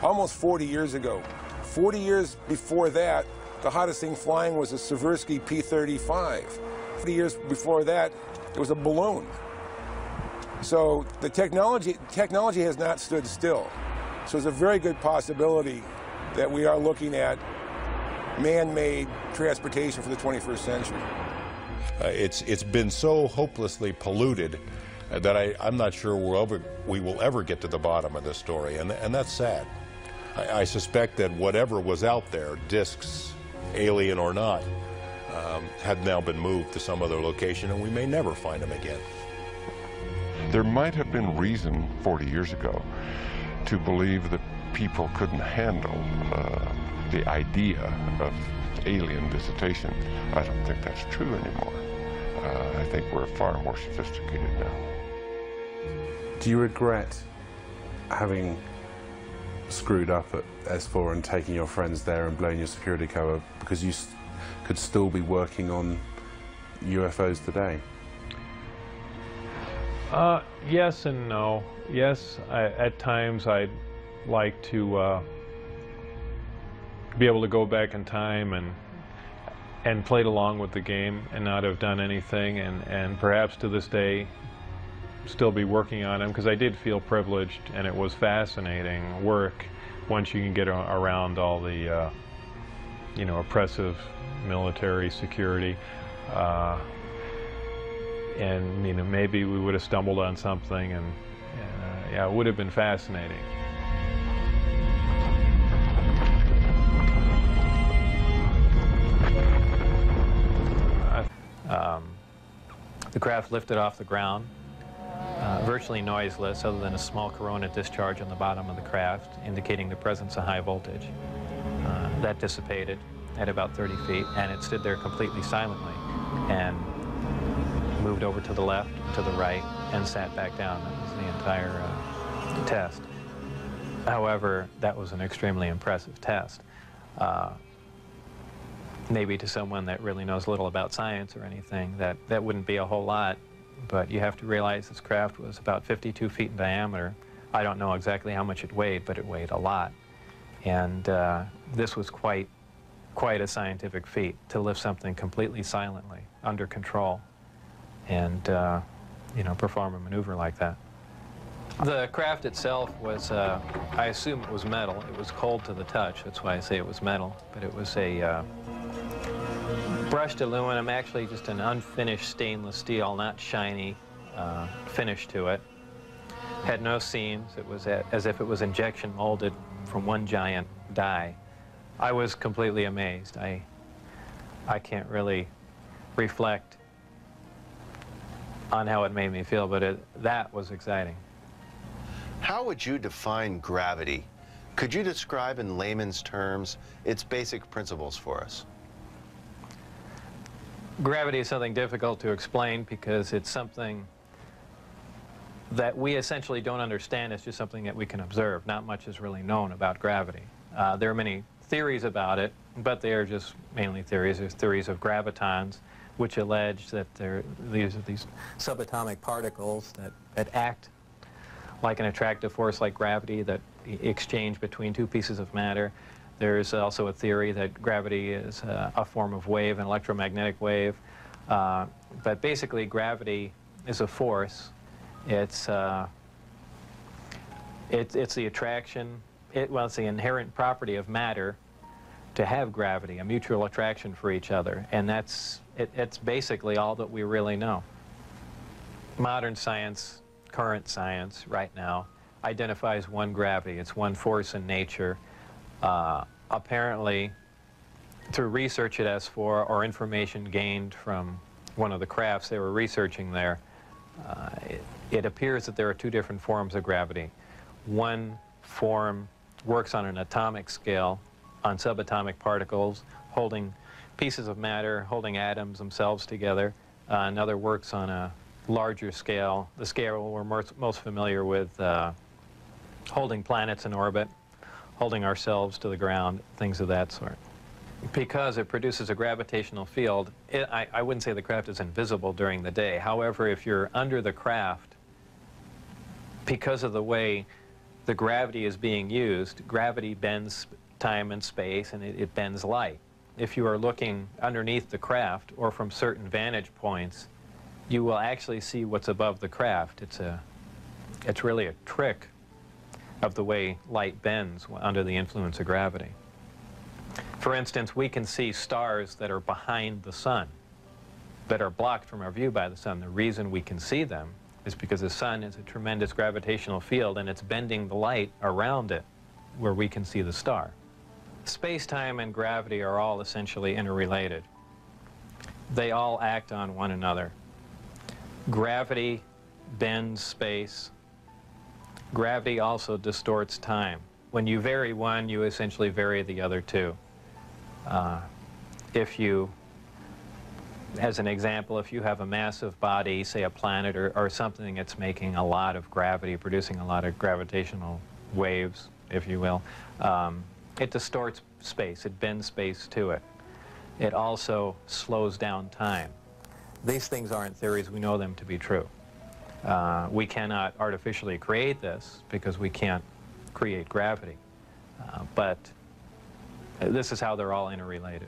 almost 40 years ago. 40 years before that, the hottest thing flying was a Seversky P-35. 40 years before that, it was a balloon. So the technology has not stood still. So there's a very good possibility that we are looking at man-made transportation for the 21st century. It's been so hopelessly polluted that I'm not sure we will ever get to the bottom of this story, and that's sad. I suspect that whatever was out there, discs, alien or not, had now been moved to some other location, and we may never find them again. There might have been reason 40 years ago to believe that people couldn't handle the idea of alien visitation. I don't think that's true anymore. I think we're far more sophisticated now. Do you regret having screwed up at S4 and taking your friends there and blowing your security cover because you could still be working on UFOs today? Yes and no. Yes, at times I'd like to be able to go back in time and played along with the game and not have done anything, and perhaps to this day still be working on them, because I did feel privileged and it was fascinating work once you can get around all the you know, oppressive military security. And you know, maybe we would have stumbled on something, and yeah, it would have been fascinating. The craft lifted off the ground, virtually noiseless, other than a small corona discharge on the bottom of the craft, indicating the presence of high voltage. That dissipated at about 30 feet, and it stood there completely silently, and moved over to the left, to the right, and sat back down. That was the entire test. However, that was an extremely impressive test. Maybe to someone that really knows little about science or anything, that wouldn't be a whole lot, but you have to realize this craft was about 52 feet in diameter. I don't know exactly how much it weighed, but it weighed a lot. And this was quite a scientific feat, to lift something completely silently, under control, and you know, perform a maneuver like that. The craft itself was, I assume it was metal. It was cold to the touch, that's why I say it was metal, but it was a brushed aluminum, actually just an unfinished stainless steel, not shiny finish to it. Had no seams. It was as if it was injection molded from one giant die. I was completely amazed. I can't really reflect on how it made me feel, but that was exciting. How would you define gravity? Could you describe in layman's terms its basic principles for us? Gravity is something difficult to explain because it's something that we essentially don't understand. It's just something that we can observe. Not much is really known about gravity. There are many theories about it, but they are just mainly theories. There's theories of gravitons, which allege that these are these subatomic particles that act like an attractive force like gravity that exchange between two pieces of matter. There's also a theory that gravity is a form of wave, an electromagnetic wave. But basically, gravity is a force. It's the attraction. Well, it's the inherent property of matter to have gravity, a mutual attraction for each other, and it's basically all that we really know. Modern science, current science, right now, identifies one gravity. It's one force in nature. Apparently, through research at S4 or information gained from one of the crafts they were researching there, it appears that there are two different forms of gravity. One form works on an atomic scale, on subatomic particles, holding pieces of matter, holding atoms themselves together. Another works on a larger scale, the scale we're most familiar with, holding planets in orbit, holding ourselves to the ground, things of that sort. Because it produces a gravitational field, I wouldn't say the craft is invisible during the day. However, if you're under the craft, because of the way the gravity is being used, gravity bends time and space, and it bends light. If you are looking underneath the craft or from certain vantage points, you will actually see what's above the craft. It's really a trick of the way light bends under the influence of gravity. For instance, we can see stars that are behind the sun, that are blocked from our view by the sun. The reason we can see them is because the sun is a tremendous gravitational field, and it's bending the light around it where we can see the star. Space-time and gravity are all essentially interrelated. They all act on one another. Gravity bends space. Gravity also distorts time. When you vary one, you essentially vary the other two. As an example, if you have a massive body, say a planet or something that's making a lot of gravity, producing a lot of gravitational waves, if you will, it distorts space. It bends space to it. It also slows down time. These things aren't theories. We know them to be true. We cannot artificially create this because we can't create gravity. But this is how they're all interrelated.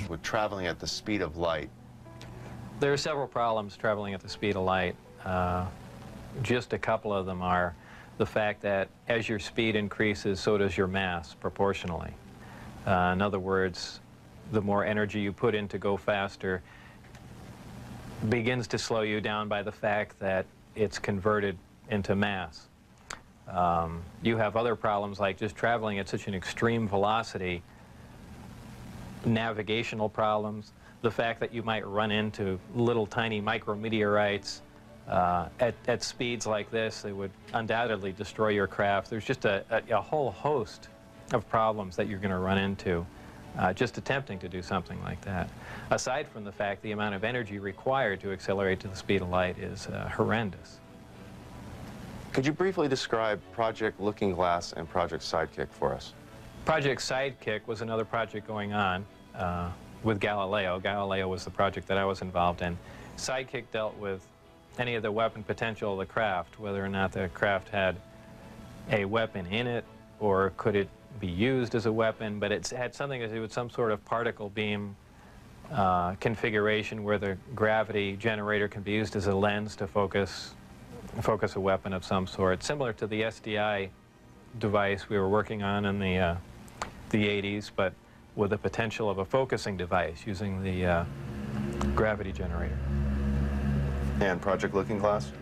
With traveling at the speed of light, there are several problems traveling at the speed of light. Just a couple of them are the fact that as your speed increases, so does your mass proportionally. In other words, the more energy you put in to go faster begins to slow you down by the fact that it's converted into mass. You have other problems like just traveling at such an extreme velocity, navigational problems, the fact that you might run into little tiny micrometeorites at speeds like this. They would undoubtedly destroy your craft. There's just a whole host of problems that you're going to run into just attempting to do something like that. Aside from the fact the amount of energy required to accelerate to the speed of light is horrendous. Could you briefly describe Project Looking Glass and Project Sidekick for us? Project Sidekick was another project going on with Galileo. Galileo was the project that I was involved in. Sidekick dealt with any of the weapon potential of the craft, whether or not the craft had a weapon in it or could it be used as a weapon, but it had something to do with some sort of particle beam configuration where the gravity generator can be used as a lens to focus a weapon of some sort, similar to the SDI device we were working on in the 80s, but with the potential of a focusing device using the gravity generator. And Project Looking Glass?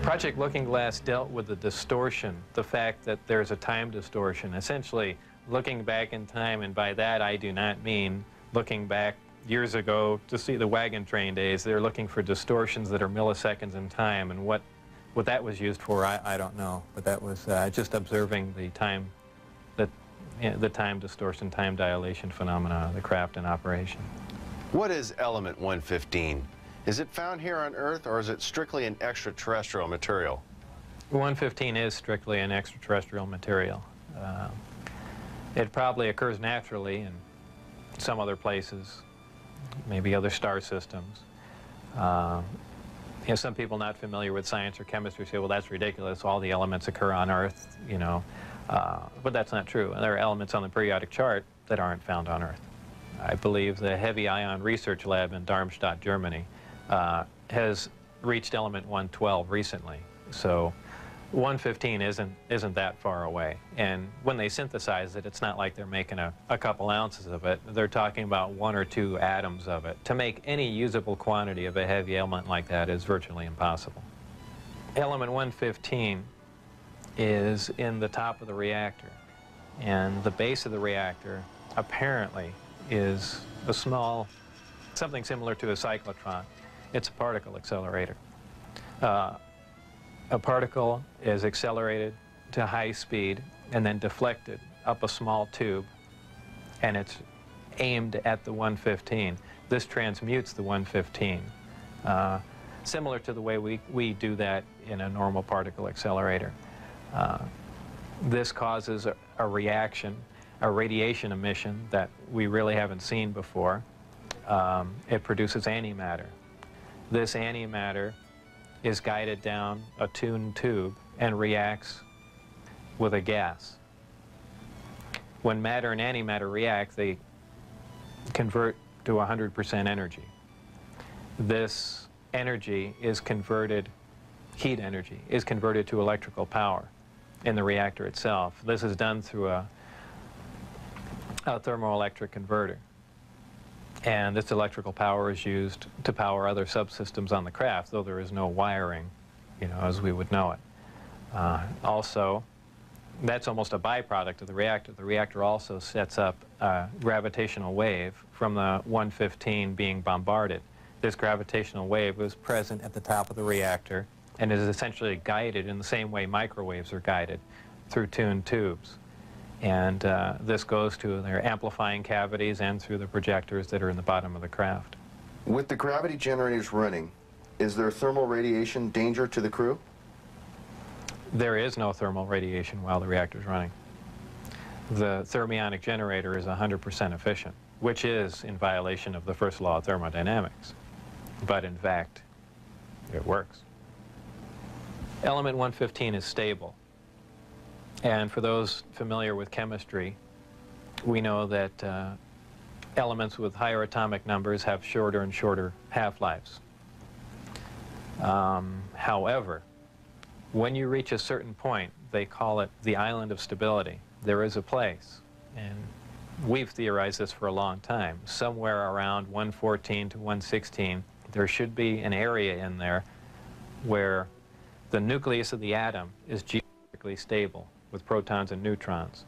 Project Looking Glass dealt with the distortion, the fact that there's a time distortion, essentially looking back in time, and by that I do not mean looking back years ago to see the wagon train days. They're looking for distortions that are milliseconds in time, and what that was used for, I don't know, but that was just observing the time, the time distortion, time dilation phenomena of the craft in operation. What is element 115, Is it found here on Earth, or is it strictly an extraterrestrial material? 115 is strictly an extraterrestrial material. It probably occurs naturally in some other places, maybe other star systems. You know, some people not familiar with science or chemistry say, well, that's ridiculous, all the elements occur on Earth, you know. But that's not true. There are elements on the periodic chart that aren't found on Earth. I believe the Heavy Ion Research Lab in Darmstadt, Germany, has reached element 112 recently. So 115 isn't that far away. And when they synthesize it, it's not like they're making a couple ounces of it. They're talking about 1 or 2 atoms of it. To make any usable quantity of a heavy element like that is virtually impossible. Element 115 is in the top of the reactor. And the base of the reactor apparently is a small, something similar to a cyclotron. It's a particle accelerator. A particle is accelerated to high speed and then deflected up a small tube, and it's aimed at the 115. This transmutes the 115, similar to the way we do that in a normal particle accelerator. This causes a reaction, a radiation emission that we really haven't seen before. It produces antimatter. This antimatter is guided down a tuned tube and reacts with a gas. When matter and antimatter react, they convert to 100% energy. This energy is converted, heat energy, is converted to electrical power in the reactor itself. This is done through a thermoelectric converter. And this electrical power is used to power other subsystems on the craft, though there is no wiring, you know, as we would know it. Also, that's almost a byproduct of the reactor. The reactor also sets up a gravitational wave from the 115 being bombarded. This gravitational wave was present at the top of the reactor and is essentially guided in the same way microwaves are guided through tuned tubes. And this goes to their amplifying cavities and through the projectors that are in the bottom of the craft. With the gravity generators running, is there thermal radiation danger to the crew? There is no thermal radiation while the reactor is running. The thermionic generator is 100% efficient, which is in violation of the first law of thermodynamics. But in fact, it works. Element 115 is stable. And for those familiar with chemistry, we know that elements with higher atomic numbers have shorter and shorter half-lives. However, when you reach a certain point, they call it the island of stability. There is a place, and we've theorized this for a long time, somewhere around 114 to 116, there should be an area in there where the nucleus of the atom is geometrically stable with protons and neutrons,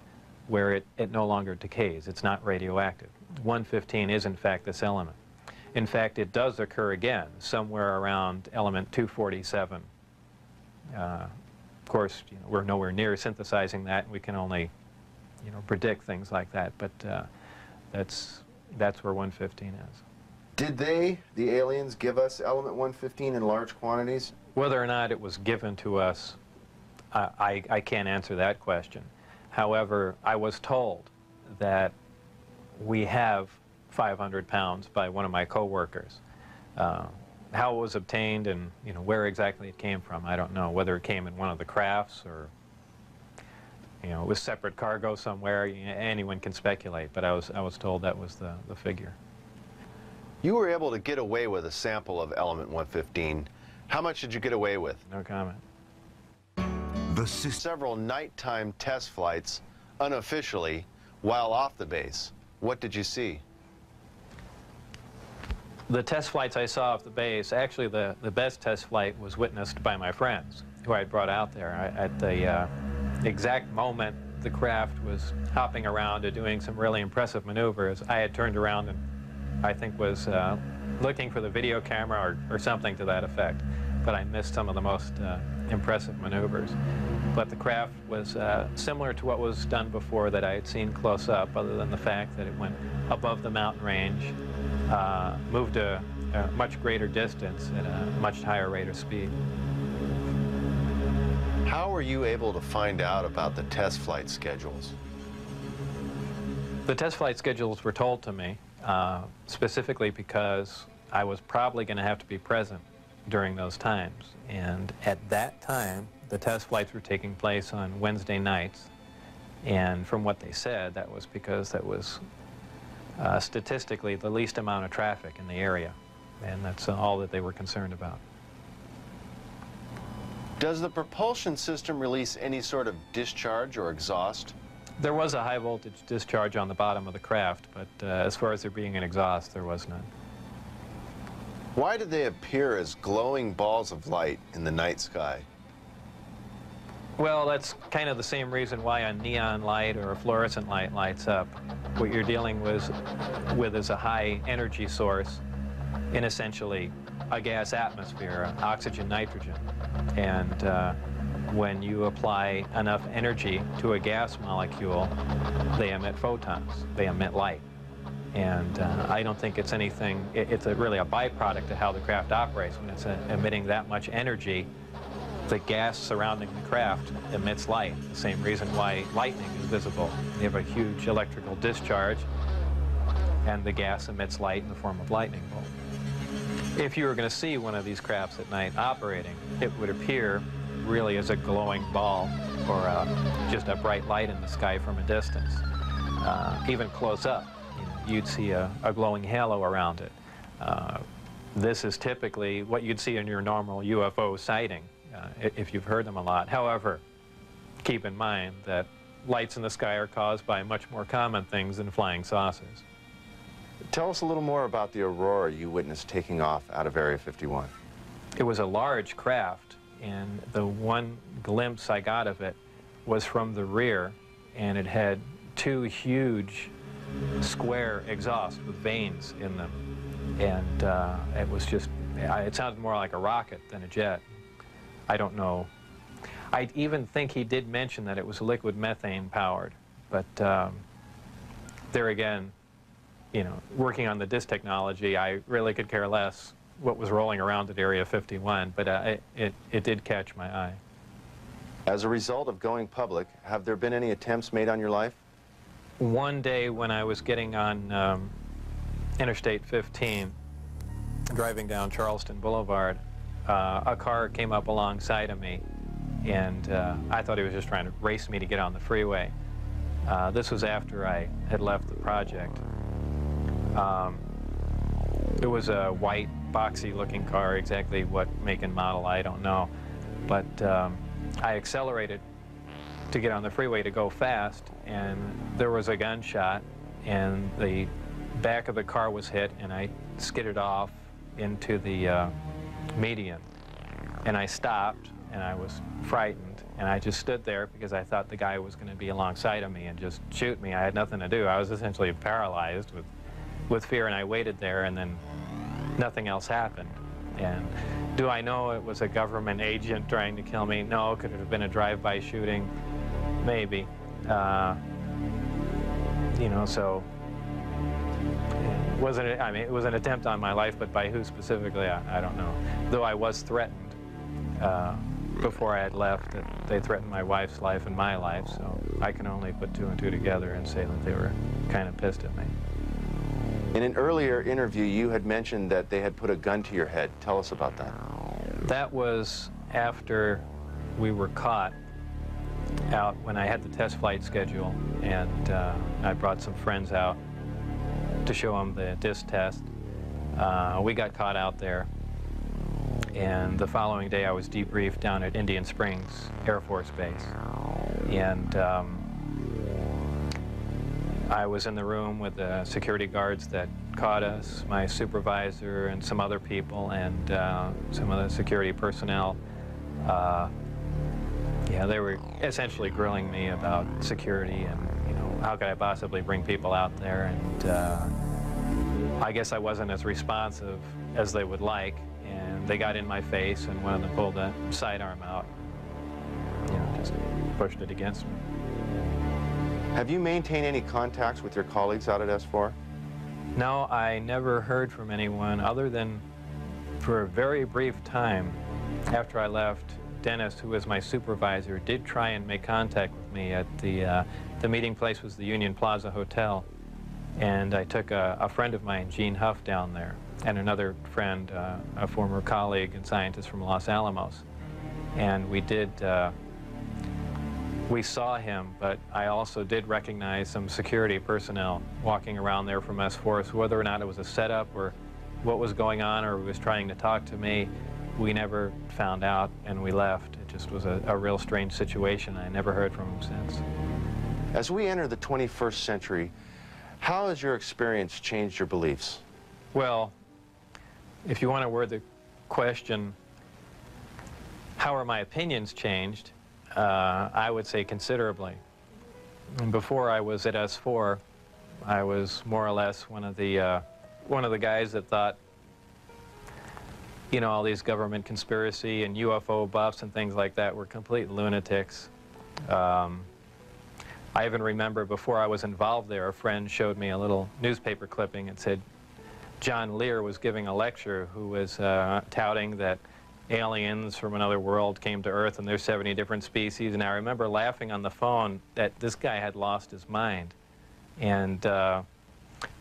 where it no longer decays. It's not radioactive. 115 is, in fact, this element. In fact, it does occur again somewhere around element 247. Of course, you know, we're nowhere near synthesizing that, and we can only, you know, predict things like that. But that's where 115 is. Did they, the aliens, give us element 115 in large quantities? Whether or not it was given to us, I can't answer that question. However, I was told that we have 500 pounds by one of my co-workers. How it was obtained and, you know, where exactly it came from, I don't know. Whether it came in one of the crafts or, you know, it was separate cargo somewhere, you know, anyone can speculate, but I was told that was the figure. You were able to get away with a sample of element 115. How much did you get away with? No comment. Several nighttime test flights, unofficially, while off the base. What did you see? The test flights I saw off the base, actually the best test flight was witnessed by my friends who I had brought out there. At the exact moment the craft was hopping around and doing some really impressive maneuvers, I had turned around and I think was looking for the video camera or something to that effect. But I missed some of the most impressive maneuvers. But the craft was similar to what was done before that I had seen close up, other than the fact that it went above the mountain range, moved a a much greater distance at a much higher rate of speed. How were you able to find out about the test flight schedules? The test flight schedules were told to me specifically because I was probably going to have to be present during those times. And at that time, the test flights were taking place on Wednesday nights. And from what they said, that was because that was statistically the least amount of traffic in the area. And that's all that they were concerned about. Does the propulsion system release any sort of discharge or exhaust? There was a high voltage discharge on the bottom of the craft, but as far as there being an exhaust, there was none. Why do they appear as glowing balls of light in the night sky? Well, that's kind of the same reason why a neon light or a fluorescent light lights up. What you're dealing with is a high energy source in essentially a gas atmosphere, oxygen, nitrogen. And when you apply enough energy to a gas molecule, they emit photons, they emit light. And I don't think it's anything, it's really a byproduct of how the craft operates. When it's emitting that much energy, the gas surrounding the craft emits light, the same reason why lightning is visible. You have a huge electrical discharge, and the gas emits light in the form of lightning bolt. If you were going to see one of these crafts at night operating, it would appear really as a glowing ball or just a bright light in the sky from a distance. Even close up, you'd see a glowing halo around it. This is typically what you'd see in your normal UFO sighting, if you've heard them a lot. However, keep in mind that lights in the sky are caused by much more common things than flying saucers. Tell us a little more about the aurora you witnessed taking off out of Area 51. It was a large craft, and the one glimpse I got of it was from the rear, and it had two huge square exhausts with vanes in them. And it was just, it sounded more like a rocket than a jet. I don't know. I even think he did mention that it was liquid methane powered, but there again, you know, working on the disk technology, I really could care less what was rolling around at Area 51, but it did catch my eye. As a result of going public, have there been any attempts made on your life? One day when I was getting on Interstate 15, driving down Charleston Boulevard, a car came up alongside of me, and I thought he was just trying to race me to get on the freeway. This was after I had left the project. It was a white, boxy-looking car. Exactly what make and model, I don't know. But I accelerated to get on the freeway to go fast, and there was a gunshot, and the back of the car was hit, and I skidded off into the median. And I stopped, and I was frightened, and I just stood there because I thought the guy was going to be alongside of me and just shoot me. I had nothing to do. I was essentially paralyzed with fear, and I waited there, and then nothing else happened. And do I know it was a government agent trying to kill me? No. Could it have been a drive-by shooting? Maybe. You know, so it wasn't, I mean, it was an attempt on my life, but by who specifically, I don't know. Though I was threatened before I had left, that they threatened my wife's life and my life, so I can only put two and two together and say that they were kind of pissed at me. In an earlier interview, you had mentioned that they had put a gun to your head. Tell us about that. That was after we were caught out when I had the test flight schedule, and I brought some friends out to show them the disc test. We got caught out there, and the following day I was debriefed down at Indian Springs Air Force Base. And I was in the room with the security guards that caught us, my supervisor and some other people, and some of the security personnel. Yeah, they were essentially grilling me about security and, you know, how could I possibly bring people out there, and I guess I wasn't as responsive as they would like, and they got in my face, and one of them pulled a sidearm out, you know, just pushed it against me. Have you maintained any contacts with your colleagues out at S4? No, I never heard from anyone other than for a very brief time after I left. Dennis, who was my supervisor, did try and make contact with me at the meeting place was the Union Plaza Hotel, and I took a friend of mine, Gene Huff, down there, and another friend, a former colleague and scientist from Los Alamos, and we saw him, but I also did recognize some security personnel walking around there from S4, so whether or not it was a setup or what was going on or he was trying to talk to me, we never found out, and we left. It just was a real strange situation. I never heard from him since. As we enter the 21st century, how has your experience changed your beliefs? Well, if you want to word the question, how are my opinions changed? I would say considerably. And before I was at S4, I was more or less one of the guys that thought, you know, all these government conspiracy and UFO buffs and things like that were complete lunatics. I even remember before I was involved there, a friend showed me a little newspaper clipping. It said John Lear was giving a lecture who was touting that aliens from another world came to Earth and there's 70 different species. And I remember laughing on the phone that this guy had lost his mind. And I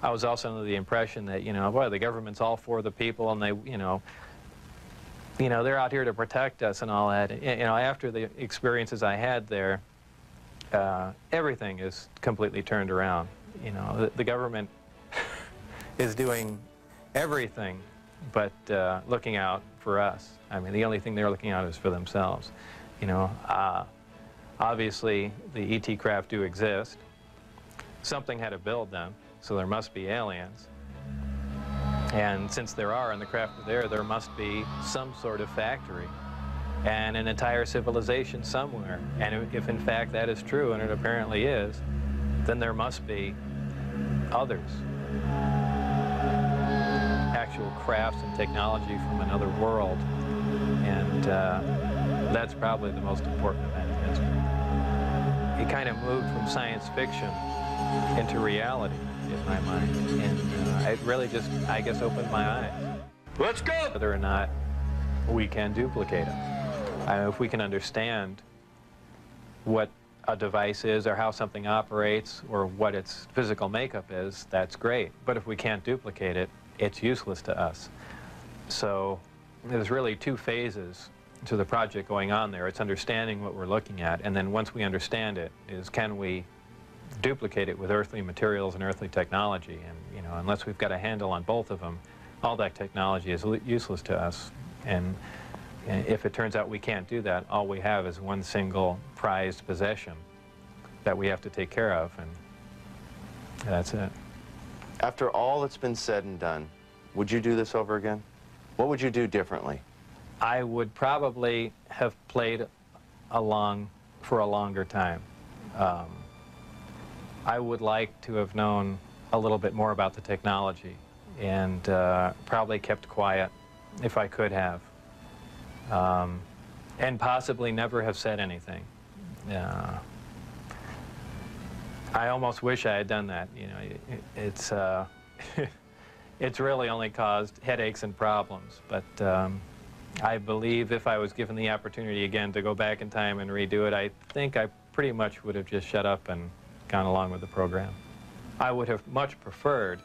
was also under the impression that, you know, boy, the government's all for the people and they, you know, they're out here to protect us and all that. You know, after the experiences I had there, everything is completely turned around. You know, the government is doing everything but looking out for us. I mean, the only thing they're looking out is for themselves. You know, obviously the ET craft do exist. Something had to build them, so there must be aliens. And since there are and the craft are there must be some sort of factory and an entire civilization somewhere. And if in fact that is true, and it apparently is, then there must be others. Actual crafts and technology from another world. And that's probably the most important event in history. It kind of moved from science fiction into reality in my mind. And it really just, I guess, opened my eyes. Let's go! Whether or not we can duplicate them. If we can understand what a device is or how something operates or what its physical makeup is, that's great. But if we can't duplicate it, it's useless to us. So there's really two phases to the project going on there. It's understanding what we're looking at, and then once we understand it, is can we duplicate it with earthly materials and earthly technology? And, you know, unless we've got a handle on both of them, all that technology is useless to us. And if it turns out we can't do that, all we have is one single prized possession that we have to take care of, and that's it. After all that's been said and done, would you do this over again? What would you do differently? I would probably have played along for a longer time. I would like to have known a little bit more about the technology and probably kept quiet if I could have. And possibly never have said anything. I almost wish I had done that. You know, it's really only caused headaches and problems. But I believe if I was given the opportunity again to go back in time and redo it, I think I pretty much would have just shut up and gone along with the program. I would have much preferred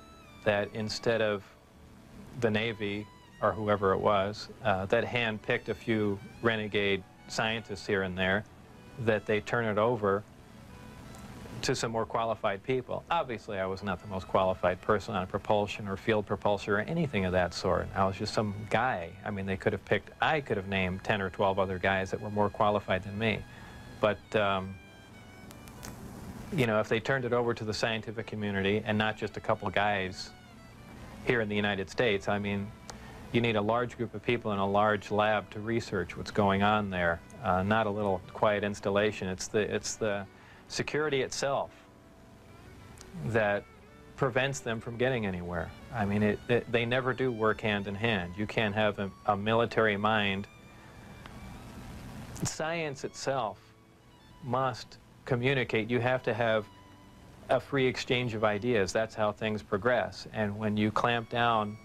that instead of the Navy or whoever it was, that hand-picked a few renegade scientists here and there, that they turn it over to some more qualified people. Obviously, I was not the most qualified person on propulsion or field propulsion or anything of that sort. I was just some guy. I mean, they could have picked, I could have named 10 or 12 other guys that were more qualified than me. But, you know, if they turned it over to the scientific community and not just a couple guys here in the United States, I mean, you need a large group of people in a large lab to research what's going on there, not a little quiet installation. It's the security itself that prevents them from getting anywhere. I mean, they never do work hand in hand. You can't have a military mind. Science itself must communicate. You have to have a free exchange of ideas. That's how things progress. And when you clamp down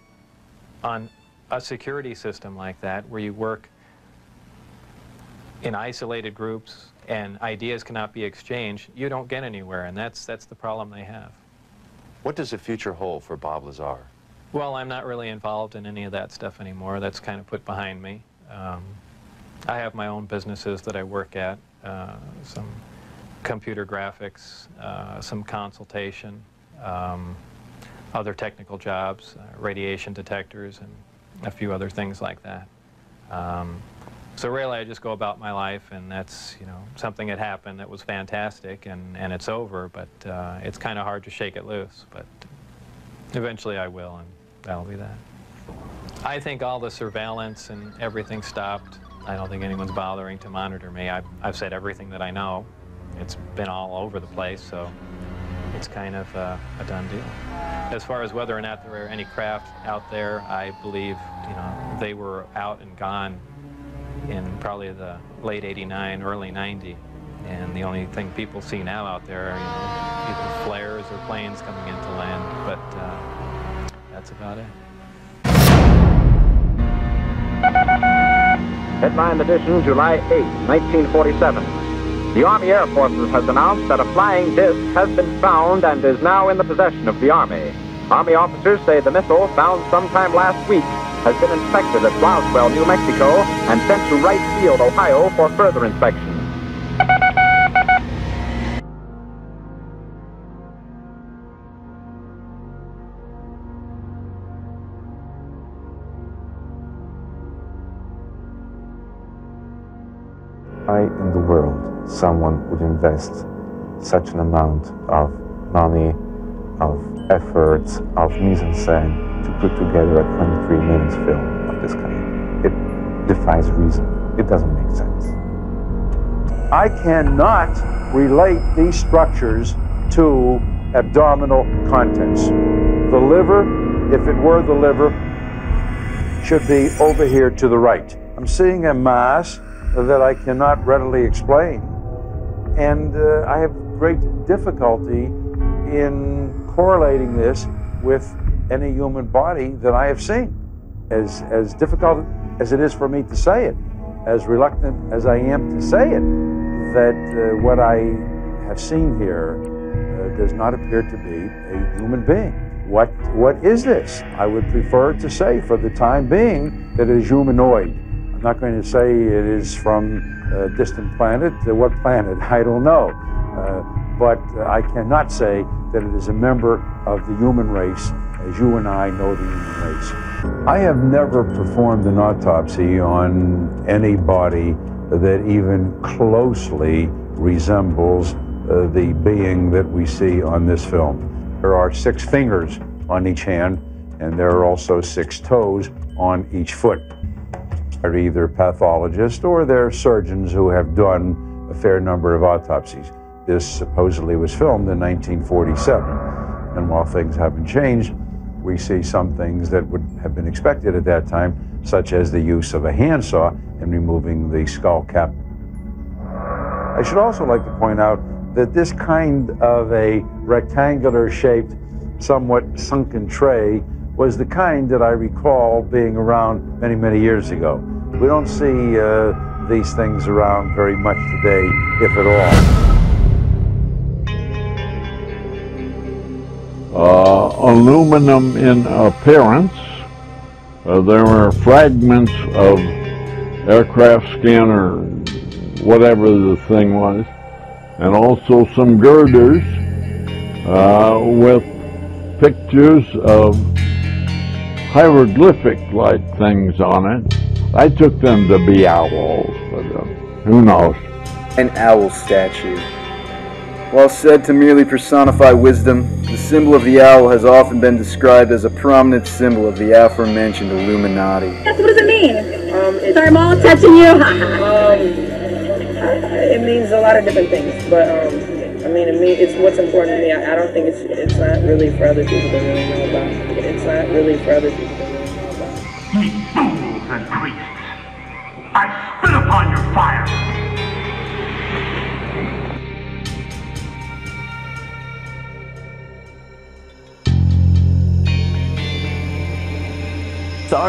on a security system like that, where you work in isolated groups and ideas cannot be exchanged, you don't get anywhere, and that's the problem they have. What does the future hold for Bob Lazar? Well, I'm not really involved in any of that stuff anymore. That's kind of put behind me. I have my own businesses that I work at, some computer graphics, some consultation, other technical jobs, radiation detectors, and a few other things like that. So really, I just go about my life, and that's, you know, something that happened that was fantastic, and it's over, but it's kind of hard to shake it loose. But eventually I will, and that'll be that. I think all the surveillance and everything stopped. I don't think anyone's bothering to monitor me. I've said everything that I know. It's been all over the place, so it's kind of a done deal. As far as whether or not there are any craft out there, I believe, you know, they were out and gone in probably the late '89, early '90, and the only thing people see now out there are, you know, either flares or planes coming into land, but that's about it. Headline edition, July 8, 1947. The Army Air Forces has announced that a flying disc has been found and is now in the possession of the Army. Army officers say the missile, found sometime last week, has been inspected at Roswell, New Mexico, and sent to Wright Field, Ohio, for further inspection. Why in the world someone would invest such an amount of money, of efforts, of mise-en-scène to put together a 23-minute film of this kind? It defies reason. It doesn't make sense. I cannot relate these structures to abdominal contents. The liver, if it were the liver, should be over here to the right. I'm seeing a mass that I cannot readily explain, and I have great difficulty in correlating this with any human body that I have seen. As difficult as it is for me to say it, as reluctant as I am to say it, that what I have seen here does not appear to be a human being. What is this? I would prefer to say, for the time being, that it is humanoid. I'm not going to say it is from a distant planet. What planet? I don't know. But I cannot say that it is a member of the human race as you and I know the human race. I have never performed an autopsy on anybody that even closely resembles the being that we see on this film. There are 6 fingers on each hand, and there are also 6 toes on each foot. They're either pathologists or they're surgeons who have done a fair number of autopsies. This supposedly was filmed in 1947, and while things haven't changed, we see some things that would have been expected at that time, such as the use of a handsaw in removing the skull cap. I should also like to point out that this kind of a rectangular-shaped, somewhat sunken tray was the kind that I recall being around many, many years ago. We don't see these things around very much today, if at all. Aluminum in appearance. There were fragments of aircraft skin or whatever the thing was, and also some girders with pictures of hieroglyphic-like things on it. I took them to be owls, but who knows? An owl statue. While said to merely personify wisdom, the symbol of the owl has often been described as a prominent symbol of the aforementioned Illuminati. What does it mean? Sorry, I'm all touching you. It means a lot of different things, but I mean, it's what's important to me. I don't think it's not really for other people to really know about. It's not really for other people to really know about. Ye fools and priests! I spit upon your fire!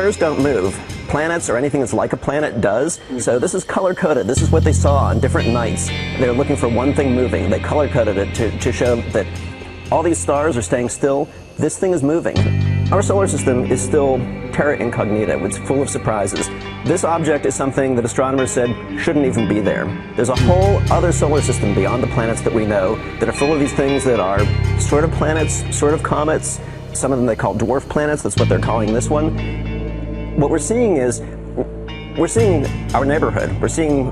Stars don't move. Planets or anything that's like a planet does. So this is color-coded. This is what they saw on different nights. They're looking for one thing moving. They color-coded it to show that all these stars are staying still. This thing is moving. Our solar system is still terra incognita. It's full of surprises. This object is something that astronomers said shouldn't even be there. There's a whole other solar system beyond the planets that we know that are full of these things that are sort of planets, sort of comets. Some of them they call dwarf planets. That's what they're calling this one. What we're seeing is, we're seeing our neighborhood. We're seeing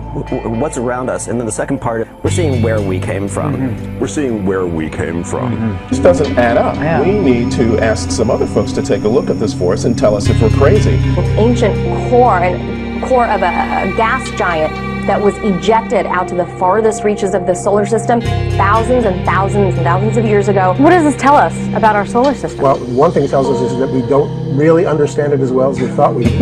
what's around us. And then the second part, we're seeing where we came from. We're seeing where we came from. This doesn't add up. Yeah. We need to ask some other folks to take a look at this for us and tell us if we're crazy. An ancient core of a gas giant that was ejected out to the farthest reaches of the solar system thousands and thousands and thousands of years ago. What does this tell us about our solar system? Well, one thing it tells us is that we don't really understand it as well as we thought we did.